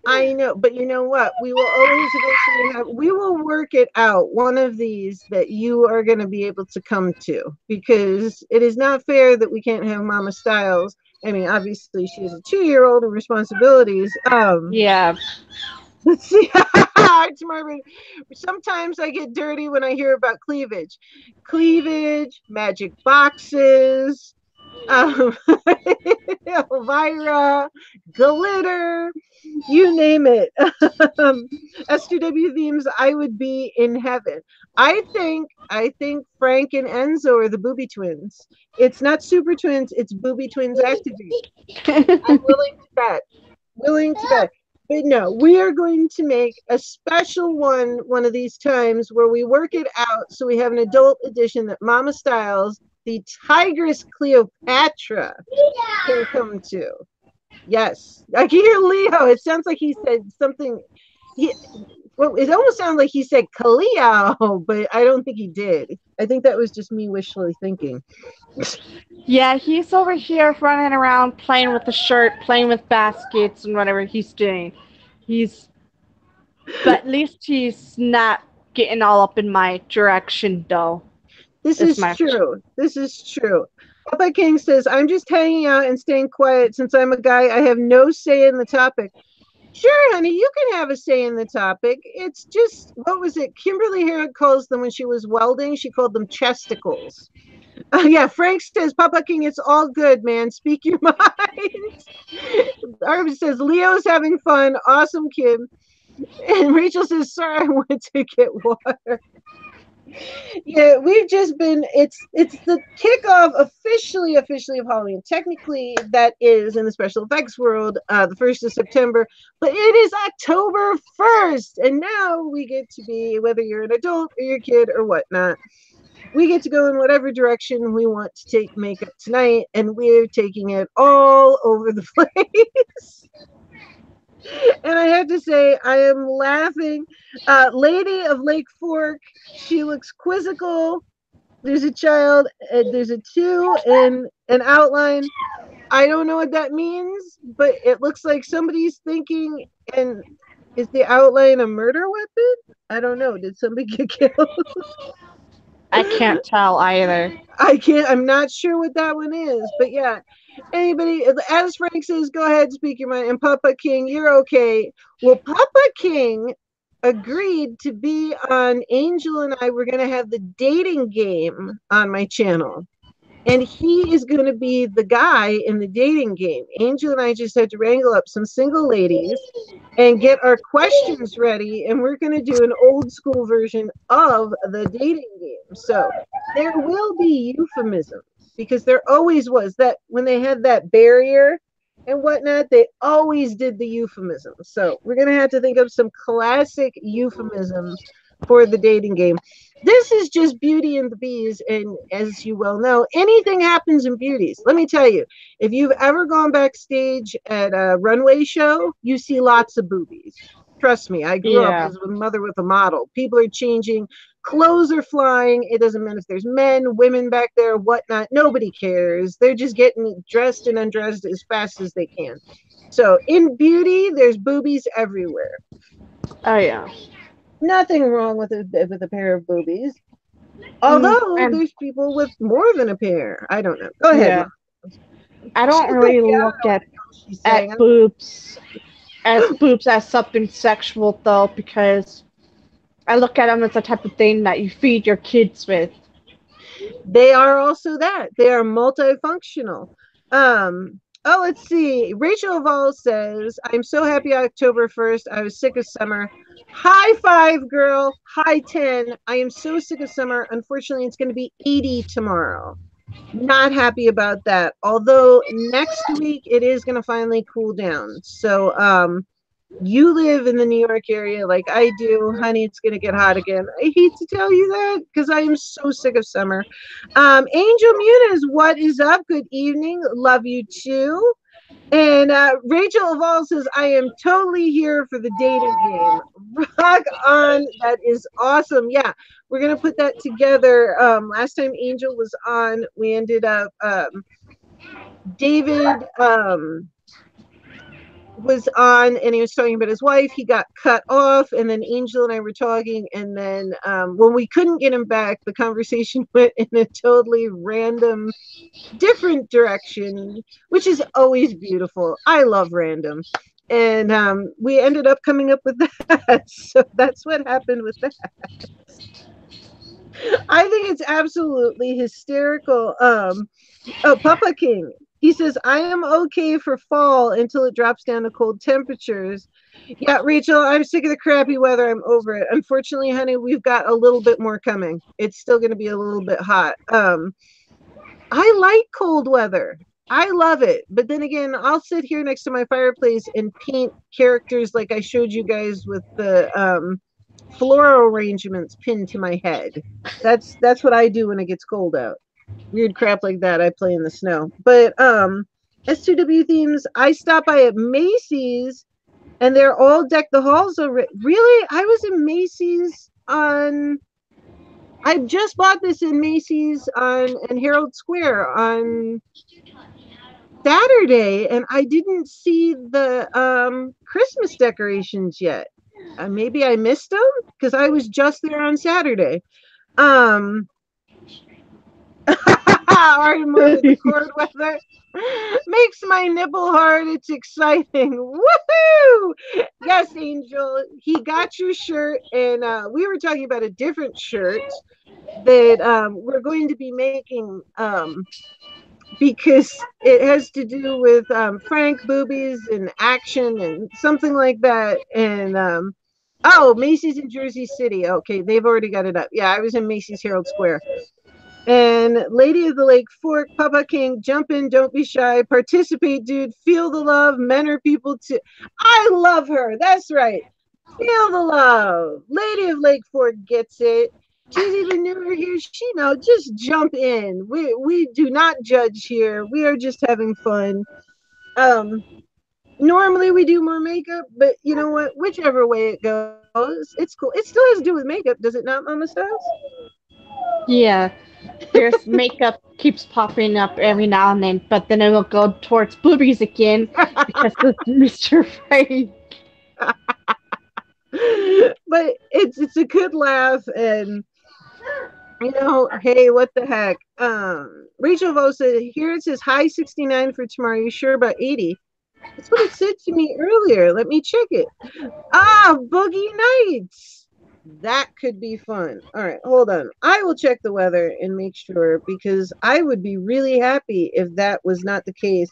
I know, but you know what? We will always eventually we will work it out. One of these that you are going to be able to come to, because it is not fair that we can't have Mama Styles. I mean, obviously she is a 2-year-old and responsibilities. Yeah. Let's see. Tomorrow, sometimes I get dirty when I hear about cleavage. Cleavage, magic boxes, Elvira, glitter, you name it. S2W themes, I would be in heaven. I think Frank and Enzo are the booby twins. It's not super twins, it's booby twins activate. I'm willing to bet. Willing to bet. But no, we are going to make a special one of these times where we work it out so we have an adult edition that Mama Styles, the Tigress Cleopatra, can come to. Yes, I can hear Leo. It sounds like he said something. Well, it almost sounded like he said Kaleo, but I don't think he did. I think that was just me wishfully thinking. Yeah, he's over here running around playing with the shirt, playing with baskets and whatever he's doing. He's but at least he's not getting all up in my direction though. This As is much. true. This is true. Papa King says, I'm just hanging out and staying quiet since I'm a guy. I have no say in the topic. Sure, honey, you can have a say in the topic. It's just, what was it? Kimberly Harrod calls them when she was welding, she called them chesticles. Yeah, Frank says, Papa King, it's all good, man. Speak your mind. Arvin says, Leo's having fun. Awesome, Kim. And Rachel says, sorry, I went to get water. Yeah, we've just been it's the kickoff officially of Halloween. Technically that is in the special effects world the 1st of September, but it is October 1st, and now we get to be, whether you're an adult or your kid or whatnot, We get to go in whatever direction we want to take makeup tonight, and we're taking it all over the place. And I have to say, I am laughing. Lady of Lake Fork, she looks quizzical. There's a child, there's a two in an outline. I don't know what that means, but it looks like somebody's thinking, and is the outline a murder weapon? I don't know. Did somebody get killed? I can't tell either. I'm not sure what that one is, but yeah. Anybody, as Frank says, go ahead, speak your mind. And Papa King, you're okay. Well, Papa King agreed to be on Angel and I. We're going to have the dating game on my channel. And he is going to be the guy in the dating game. Angel and I just had to wrangle up some single ladies and get our questions ready. And we're going to do an old school version of the dating game. So there will be euphemisms because there always was that when they had that barrier and whatnot, they always did the euphemisms. So we're going to have to think of some classic euphemisms for the dating game. This is just Beauty and the Bees. And as you well know, anything happens in beauties. Let me tell you, if you've ever gone backstage at a runway show, you see lots of boobies. Trust me, I grew up Yeah. as a mother with a model. People are changing, clothes are flying. It doesn't matter if there's men, women back there, whatnot. Nobody cares. They're just getting dressed and undressed as fast as they can. So in beauty, there's boobies everywhere. Oh yeah. Nothing wrong with a pair of boobies. Although And there's people with more than a pair. I don't know. Go ahead, yeah, Mom. I She's don't okay. really I don't look know what the hell she's saying. at boobs as something sexual though, because I look at them as the type of thing that you feed your kids with. They are also that. They are multifunctional. Let's see. Rachel Vol says, I'm so happy October 1st. I was sick of summer. High five, girl. High 10. I am so sick of summer. Unfortunately, it's going to be 80 tomorrow. Not happy about that. Although next week it is going to finally cool down. So, you live in the New York area like I do, honey, it's going to get hot again. I hate to tell you that because I am so sick of summer. Angel Muniz, what is up? Good evening. Love you too. And Rachel Oval says, I am totally here for the dating game. Rock on. That is awesome. Yeah, we're going to put that together. Last time Angel was on, we ended up, David, was on and he was talking about his wife. He got cut off, and then Angel and I were talking, and then when we couldn't get him back, the conversation went in a totally random, different direction, which is always beautiful. I love random. And we ended up coming up with that. So that's what happened with that. I think it's absolutely hysterical. Papa King. He says, I am okay for fall until it drops down to cold temperatures. Yeah, Rachel, I'm sick of the crappy weather. I'm over it. Unfortunately, honey, we've got a little bit more coming. It's still going to be a little bit hot. I like cold weather. I love it. But then again, I'll sit here next to my fireplace and paint characters like I showed you guys with the floral arrangements pinned to my head. That's what I do when it gets cold out. Weird crap like that I play in the snow. But S2W themes, I stopped by at Macy's and they're all decked the halls already. Really? I was in Macy's on I just bought this in Macy's on in Herald Square on Saturday and I didn't see the Christmas decorations yet. Maybe I missed them because I was just there on Saturday. Um Already moving the cord weather makes my nipple hard. It's exciting. Woohoo! Yes, Angel, he got your shirt, and we were talking about a different shirt that we're going to be making because it has to do with Frank boobies and action and something like that. And oh, Macy's in Jersey City. Okay, they've already got it up. Yeah, I was in Macy's Herald Square. And Lady of the Lake Fork, Papa King, jump in, don't be shy, participate, dude, feel the love. Men are people too. I love her. That's right. Feel the love. Lady of Lake Fork gets it. She's even newer here. She know. Just jump in. We do not judge here. We are just having fun. Um, Normally we do more makeup, but you know what? Whichever way it goes, it's cool. It still has to do with makeup, does it not, Mama Styles? Yeah, there's makeup keeps popping up every now and then, but then it will go towards boobies again because of Mr. Frank. But it's a good laugh, and hey, what the heck? Rachel Vo said here it says high 69 for tomorrow. Are you sure about 80? That's what it said to me earlier. Let me check it. Ah, Boogie Nights. That could be fun. All right, hold on. I will check the weather and make sure because I would be really happy if that was not the case.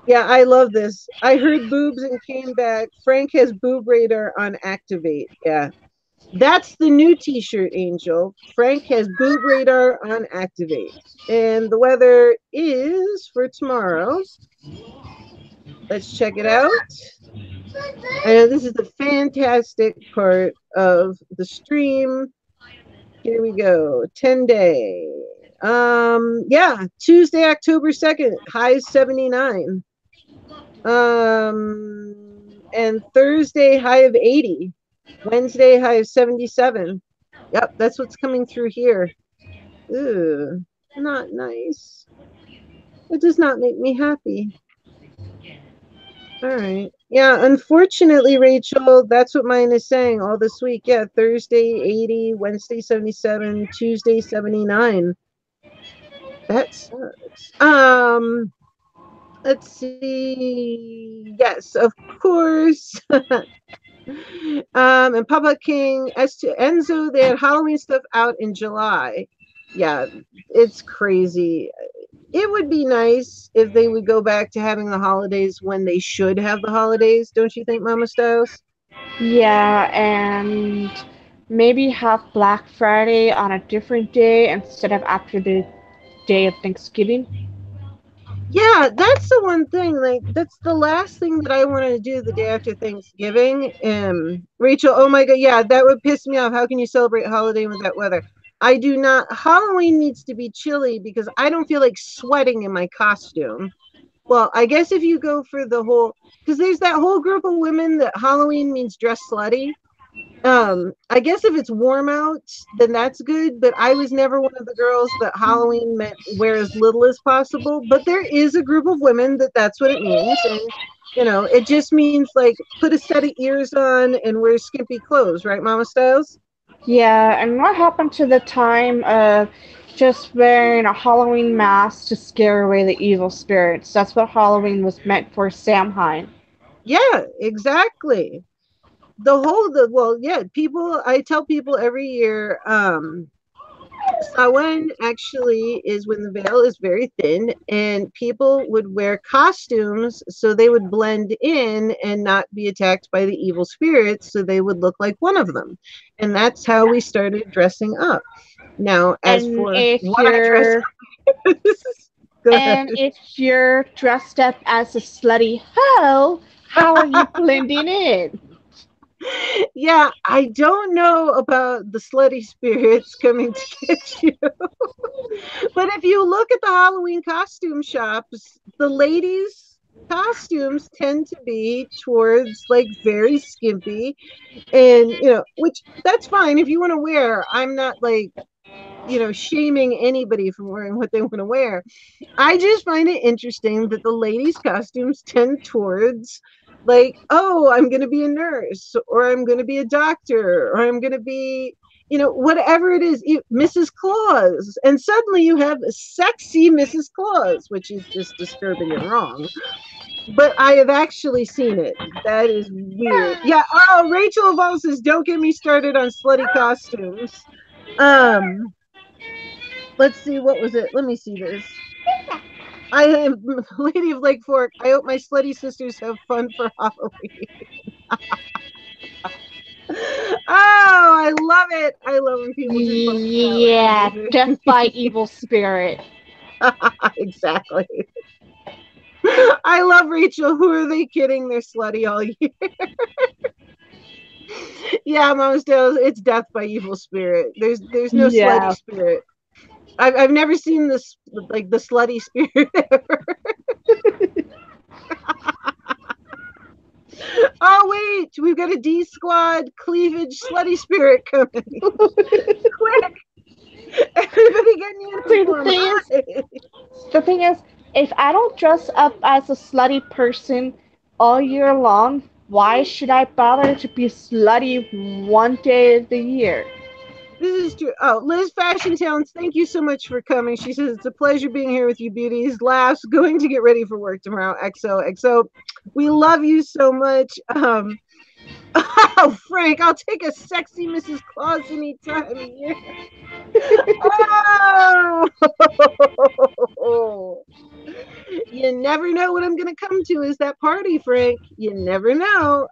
Yeah, I love this. I heard boobs and came back. Frank has boob radar on activate. Yeah. That's the new t-shirt, Angel. Frank has boob radar on activate. And the weather is for tomorrow. Let's check it out. I know this is the fantastic part of the stream. Here we go. 10-day. Yeah, Tuesday, October 2nd, high 79. And Thursday, high of 80. Wednesday, high of 77. Yep, that's what's coming through here. Ooh, not nice. It does not make me happy. All right. Yeah, unfortunately, Rachel, that's what mine is saying all this week. Yeah, Thursday 80, Wednesday 77, Tuesday 79. That sucks. Let's see. Yes, of course. And Papa King, as to Enzo, they had Halloween stuff out in July. Yeah, it's crazy. It would be nice if they would go back to having the holidays when they should have the holidays, don't you think, Mama Styles? Yeah, and maybe have Black Friday on a different day instead of after the day of Thanksgiving. Yeah, that's the one thing. Like, that's the last thing that I want to do the day after Thanksgiving. Rachel, oh my God, yeah, that would piss me off. How can you celebrate holiday with that weather? I do not. Halloween needs to be chilly because I don't feel like sweating in my costume. Well, I guess if you go for the whole, because there's that whole group of women that Halloween means dress slutty. I guess if it's warm out, then that's good. But I was never one of the girls that Halloween meant wear as little as possible. But there is a group of women that that's what it means, and it just means like put a set of ears on and wear skimpy clothes, right, Mama Styles? Yeah, and what happened to the time of just wearing a Halloween mask to scare away the evil spirits? That's what Halloween was meant for, Samhain. Yeah, exactly. Well, yeah, people. I tell people every year. Samhain actually is when the veil is very thin and people would wear costumes so they would blend in and not be attacked by the evil spirits so they would look like one of them. And that's how we started dressing up. Now, as And for if what I dress you're up, go ahead. and if you're dressed up as a slutty hoe, how are you blending in? Yeah, I don't know about the slutty spirits coming to get you. But if you look at the Halloween costume shops, the ladies' costumes tend to be towards like very skimpy and which that's fine if you want to wear. I'm not like, shaming anybody from wearing what they want to wear. I just find it interesting that the ladies' costumes tend towards like, oh, I'm going to be a nurse, or I'm going to be a doctor, or I'm going to be, whatever it is, Mrs. Claus. And suddenly you have sexy Mrs. Claus, which is just disturbing and wrong. But I have actually seen it. That is weird. Yeah. Oh, Rachel Vol says, don't get me started on slutty costumes. Um, let's see, what was it? Let me see this. I am Lady of Lake Fork. I hope my slutty sisters have fun for Halloween. Oh, I love it. I love when people do fun for Yeah, death Halloween. by evil spirit. Exactly. I love Rachel. Who are they kidding? They're slutty all year. Yeah, Mama Stella, it's death by evil spirit. There's no slutty Yeah. spirit. I've never seen this like the slutty spirit ever. Oh wait, we've got a D squad cleavage slutty spirit coming. Quick, everybody get in See, the uniform. thing is, Hi. the thing is, if I don't dress up as a slutty person all year long, why should I bother to be slutty one day of the year? This is true. Oh, Liz Fashion Talents, thank you so much for coming. She says it's a pleasure being here with you, beauties. Laughs, going to get ready for work tomorrow. XOXO. We love you so much. Oh, Frank, I'll take a sexy Mrs. Claus any time of year. Oh, you never know what I'm going to come to is that party, Frank. You never know.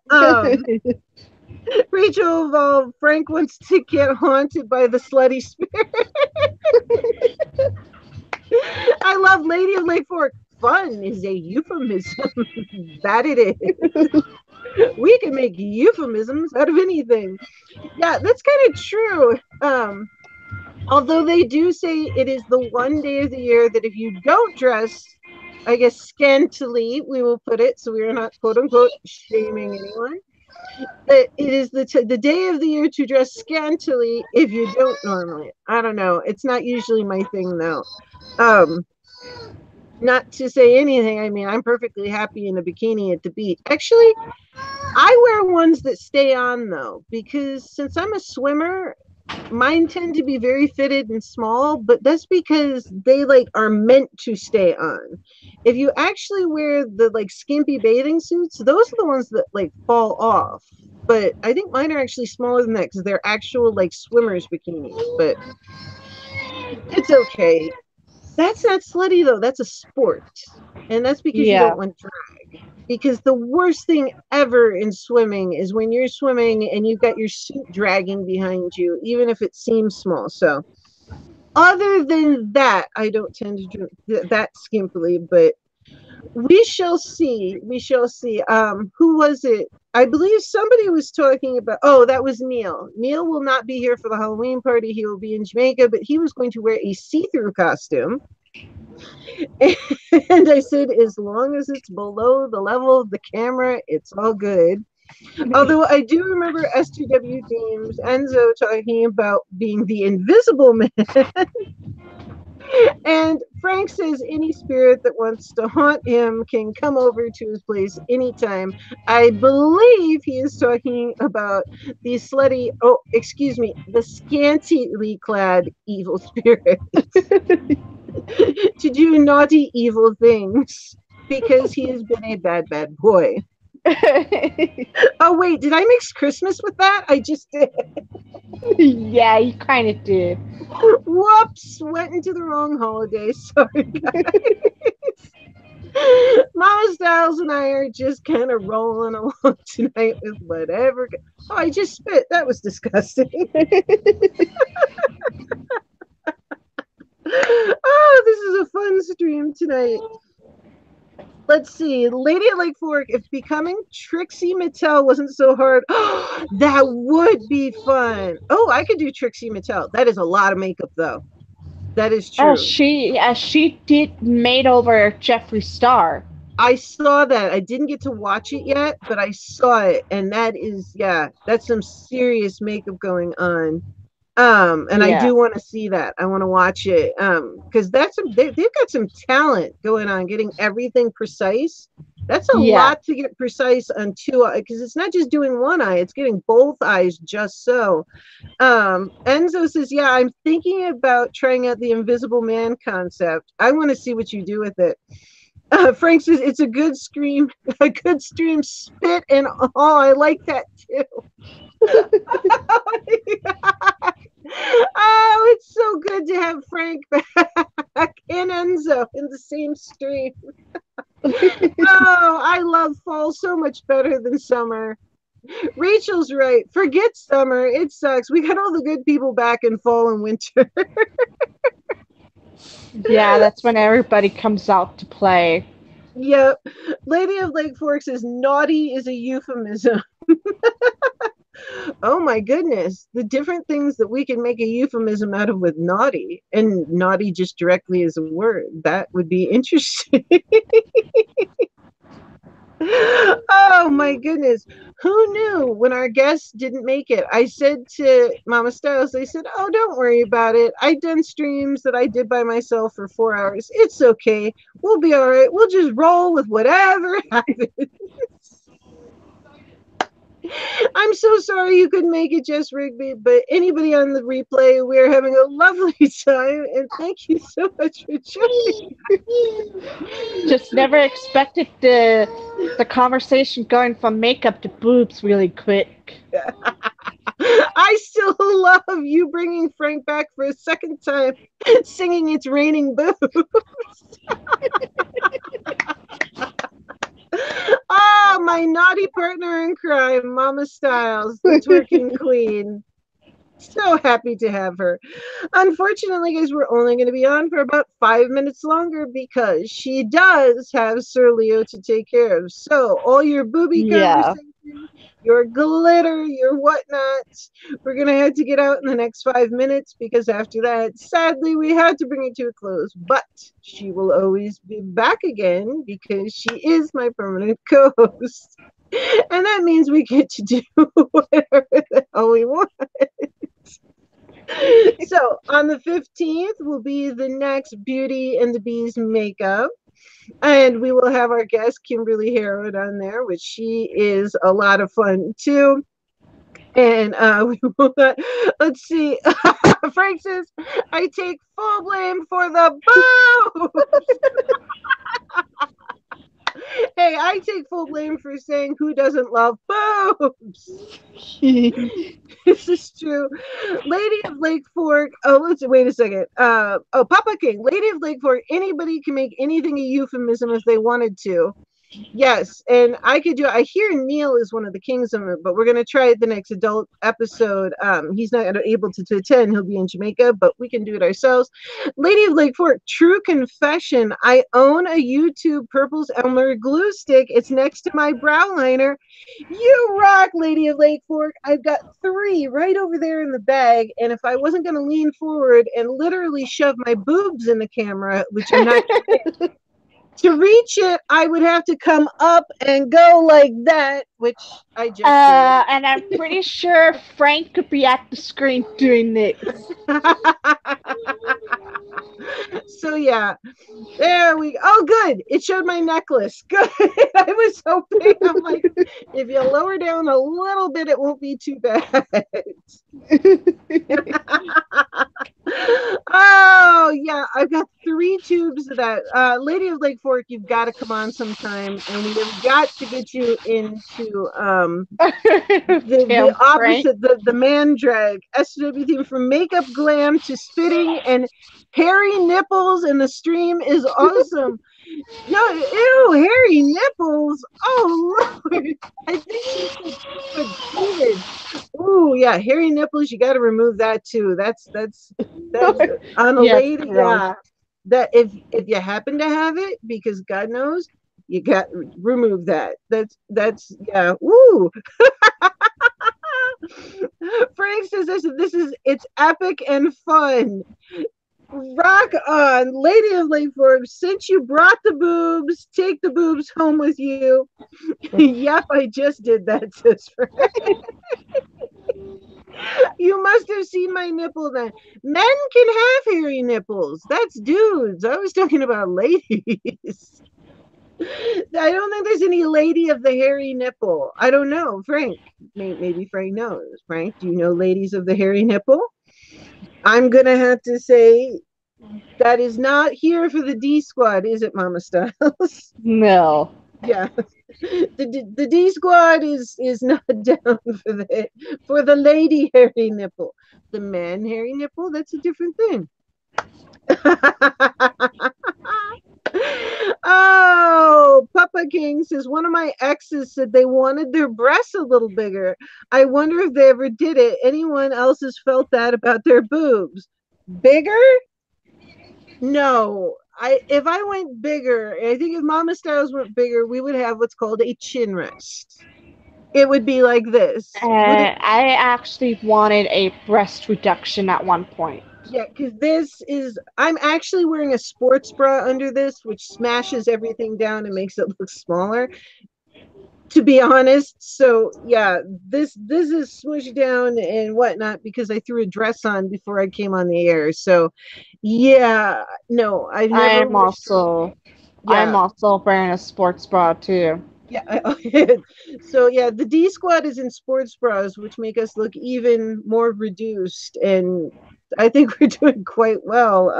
Rachel Evolve, Frank wants to get haunted by the slutty spirit. I love Lady of Lake Fork. Fun is a euphemism. That it is. We can make euphemisms out of anything. Yeah, that's kind of true. Although they do say it is the one day of the year that if you don't dress, I guess scantily, we will put it, so we are not quote unquote shaming anyone. That it is the day of the year to dress scantily if you don't normally. I don't know. It's not usually my thing though. Um, Not to say anything. I mean, I'm perfectly happy in a bikini at the beach. Actually, I wear ones that stay on though, because since I'm a swimmer, mine tend to be very fitted and small, but that's because they like are meant to stay on. If you actually wear the like skimpy bathing suits, those are the ones that like fall off. But I think mine are actually smaller than that because they're actual like swimmers bikinis. But it's okay. That's not slutty though. That's a sport. And that's because you Yeah. don't want drag. Because the worst thing ever in swimming is when you're swimming and you've got your suit dragging behind you, even if it seems small. So, other than that, I don't tend to do that skimpily, but we shall see. We shall see. Who was it? I believe somebody was talking about. Oh, that was Neil. Neil will not be here for the Halloween party. He will be in Jamaica, but he was going to wear a see-through costume. And I said, as long as it's below the level of the camera, it's all good. Although I do remember S2W James Enzo talking about being the invisible man. And Frank says any spirit that wants to haunt him can come over to his place anytime. I believe he is talking about the slutty, oh, excuse me, the scantily clad evil spirits to do naughty, evil things because he has been a bad, bad boy. Oh, wait, did I mix Christmas with that? I just did. Yeah, you kind of did. Whoops, went into the wrong holiday. Sorry, guys. Mama Styles and I are just kind of rolling along tonight with whatever. Oh, I just spit. That was disgusting. Oh, this is a fun stream tonight. Let's see. Lady at Lake Fork, if becoming Trixie Mattel wasn't so hard, that would be fun. Oh, I could do Trixie Mattel. That is a lot of makeup, though. That is true. She did made over Jeffree Star. I saw that. I didn't get to watch it yet, but I saw it, and that is, yeah, that's some serious makeup going on. And I Yeah. do want to see that. I want to watch it. Because that's they've got some talent going on, getting everything precise. That's a Yeah. lot to get precise on two because it's not just doing one eye; it's getting both eyes just so. Enzo says, "Yeah, I'm thinking about trying out the Invisible Man concept. I want to see what you do with it." Frank says it's a good scream, a good stream, spit and all. I like that too. Oh, it's so good to have Frank back and Enzo in the same stream. Oh, I love fall so much better than summer. Rachel's right. Forget summer. It sucks. We got all the good people back in fall and winter. Yeah, that's when everybody comes out to play. Yep. Lady of Lake Fork says naughty is a euphemism. Oh my goodness. The different things that we can make a euphemism out of with naughty, and naughty just directly as a word. That would be interesting. Oh my goodness. Who knew when our guests didn't make it? I said to Mama Styles, they said, "Oh, don't worry about it. I done streams that I did by myself for 4 hours. It's okay. We'll be all right. We'll just roll with whatever happens." I'm so sorry you couldn't make it, Jess Rigby, but anybody on the replay, we're having a lovely time, and thank you so much for joining. Just never expected the conversation going from makeup to boobs really quick. I still love you bringing Frank back for a second time, singing "It's Raining Boobs." Oh, my naughty partner in crime, Mama Styles, the twerking queen. So happy to have her. Unfortunately, guys, we're only going to be on for about 5 minutes longer because she does have Sir Leo to take care of. So, all your booby Yeah. conversation, your glitter, your whatnots, we're going to have to get out in the next 5 minutes because after that, sadly, we had to bring it to a close. But she will always be back again because she is my permanent co host. And that means we get to do whatever the hell we want. So on the 15th will be the next Beauty and the Beast makeup. And we will have our guest, Kimberly Harrod, on there, which she is a lot of fun too. And we will let's see. Frank says, "I take full blame for the boobs." Hey, I take full blame for saying who doesn't love boobs. This is true. Lady of Lake Fork. Oh, let's wait a second. Papa King, Lady of Lake Fork. Anybody can make anything a euphemism if they wanted to. Yes, and I could do. I hear Neil is one of the kings of it, but we're gonna try it the next adult episode. He's not able to attend. He'll be in Jamaica, but we can do it ourselves. Lady of Lake Fork. True confession. I own a YouTube Purple's Elmer glue stick. It's next to my brow liner. You rock, Lady of Lake Fork. I've got three right over there in the bag, and if I wasn't gonna lean forward and literally shove my boobs in the camera, which I'm not to reach it, I would have to come up and go like that, which I just did. And I'm pretty sure Frank could be at the screen doing this. So yeah, there we go. Oh, good. It showed my necklace. Good. I was hoping. I'm like, if you lower down a little bit, it won't be too bad. Oh yeah, I've got three tubes of that. Lady of Lake Fork, you've got to come on sometime, and we have got to get you into the Damn, Frank. opposite, the man drag SW theme, from makeup glam to spitting and hairy nipples, and the stream is awesome. No, ew, hairy nipples. Oh Lord, I think she said cleavage. Ooh, yeah, hairy nipples. You got to remove that too. That's on a Yes, lady. girl. Yeah, that if you happen to have it, because God knows you got remove that. That's yeah. Woo. Frank says this is it's epic and fun. Rock on, Lady of Lake Fork. Since you brought the boobs, take the boobs home with you. Yep, I just did that, says Frank. You must have seen my nipple then. Men can have hairy nipples. That's dudes. I was talking about ladies. I don't think there's any lady of the hairy nipple. I don't know. Frank, maybe Frank knows. Frank, do you know ladies of the hairy nipple? I'm going to have to say that is not here for the D squad, is it, Mama Styles? No. Yeah. The D squad is not down for the lady hairy nipple. The man hairy nipple, that's a different thing. Oh, Papa King says one of my exes said they wanted their breasts a little bigger. I wonder if they ever did it. Anyone else has felt that about their boobs? Bigger? No. If I went bigger, I think if Mama Styles went bigger, we would have what's called a chin rest. It would be like this. Would it? I actually wanted a breast reduction at one point. Yeah, because this is, I'm actually wearing a sports bra under this, which smashes everything down and makes it look smaller, to be honest. So yeah, this is smushed down and whatnot because I threw a dress on before I came on the air. So yeah, no, I've I never am wished. also I'm Yeah, also wearing a sports bra too. yeah. So yeah, the D squad is in sports bras, which make us look even more reduced, and I think we're doing quite well.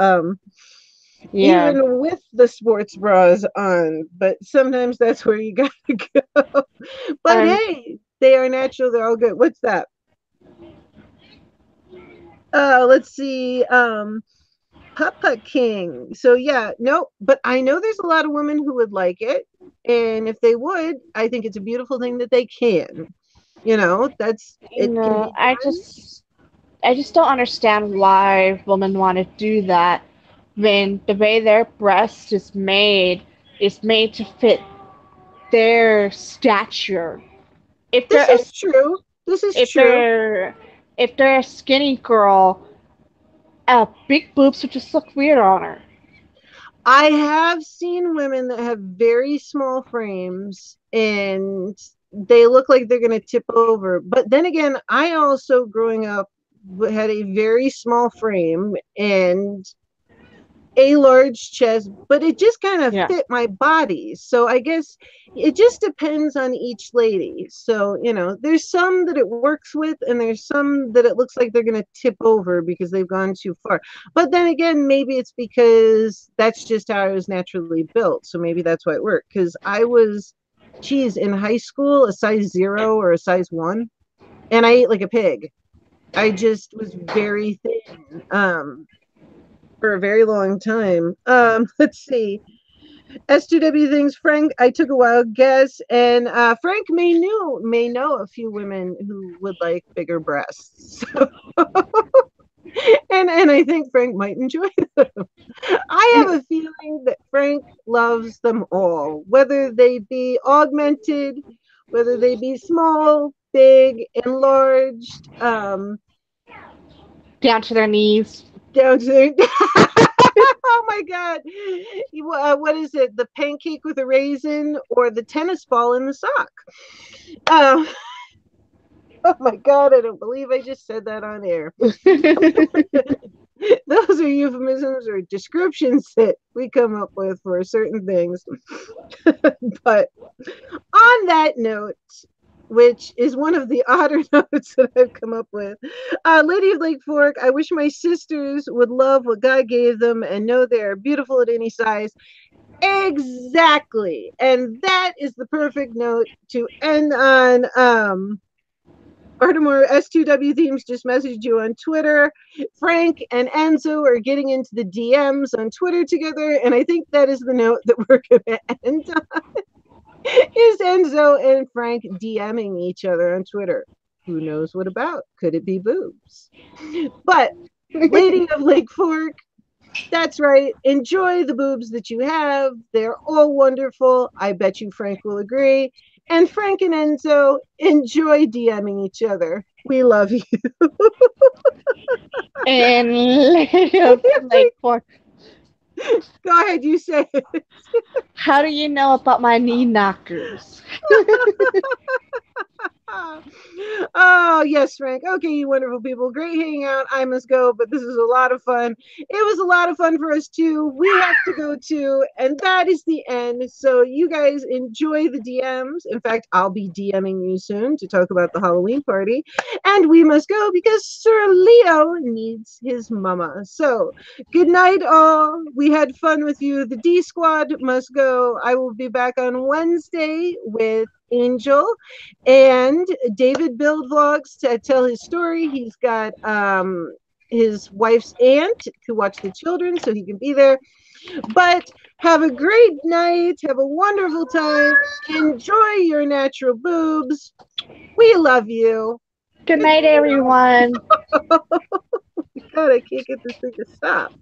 Yeah. Even with the sports bras on, but sometimes that's where you gotta go. But Um, hey, they are natural, they're all good. What's that? Let's see. Papa King. So yeah, no, but I know there's a lot of women who would like it. And if they would, I think it's a beautiful thing that they can. That's you it can know, be done. I just don't understand why women want to do that when the way their breast is made to fit their stature. If This they're a, is true. This is if true. they're if they're a skinny girl, big boobs would just look weird on her. I have seen women that have very small frames and they look like they're going to tip over. But then again, I also growing up had a very small frame and a large chest, but it just kind of Yeah. fit my body. So I guess it just depends on each lady. So, there's some that it works with, and there's some that it looks like they're going to tip over because they've gone too far. But then again, maybe it's because that's just how I was naturally built. So maybe that's why it worked. Because I was, geez, in high school, a size 0 or a size 1, and I ate like a pig. I just was very thin. For a very long time. Let's see. S2W things, Frank. I took a wild guess, and Frank may know a few women who would like bigger breasts, and I think Frank might enjoy them. I have a feeling that Frank loves them all, whether they be augmented, whether they be small, big, enlarged, Down to their knees. down to their oh my god, what is it, the pancake with a raisin or the tennis ball in the sock? uh, oh my god, I don't believe I just said that on air. Those are euphemisms or descriptions that we come up with for certain things. But on that note, which is one of the odder notes that I've come up with. Lady of Lake Fork, I wish my sisters would love what God gave them and know they are beautiful at any size. Exactly. And that is the perfect note to end on. Artemore S2W Themes just messaged you on Twitter. Frank and Enzo are getting into the DMs on Twitter together. And I think that is the note that we're going to end on. Is Enzo and Frank DMing each other on Twitter? Who knows what about? Could it be boobs? But Lady of Lake Fork, that's right. Enjoy the boobs that you have. They're all wonderful. I bet you Frank will agree. And Frank and Enzo, enjoy DMing each other. We love you. And like, for Go ahead, you say it. how do you know about my knee knockers? Oh, yes, Frank. Okay, you wonderful people. Great hanging out. I must go, but this is a lot of fun. It was a lot of fun for us too. We have to go too, and that is the end. So you guys enjoy the DMs. In fact, I'll be DMing you soon to talk about the Halloween party. And we must go because Sir Leo needs his mama. So good night, all. We had fun with you. The D Squad must go. I will be back on Wednesday with Angel and David build vlogs to tell his story. He's got his wife's aunt to watch the children, so he can be there. But have a great night. Have a wonderful time. Enjoy your natural boobs. We love you. Good Good night, everyone. night. God, I can't get this thing to stop.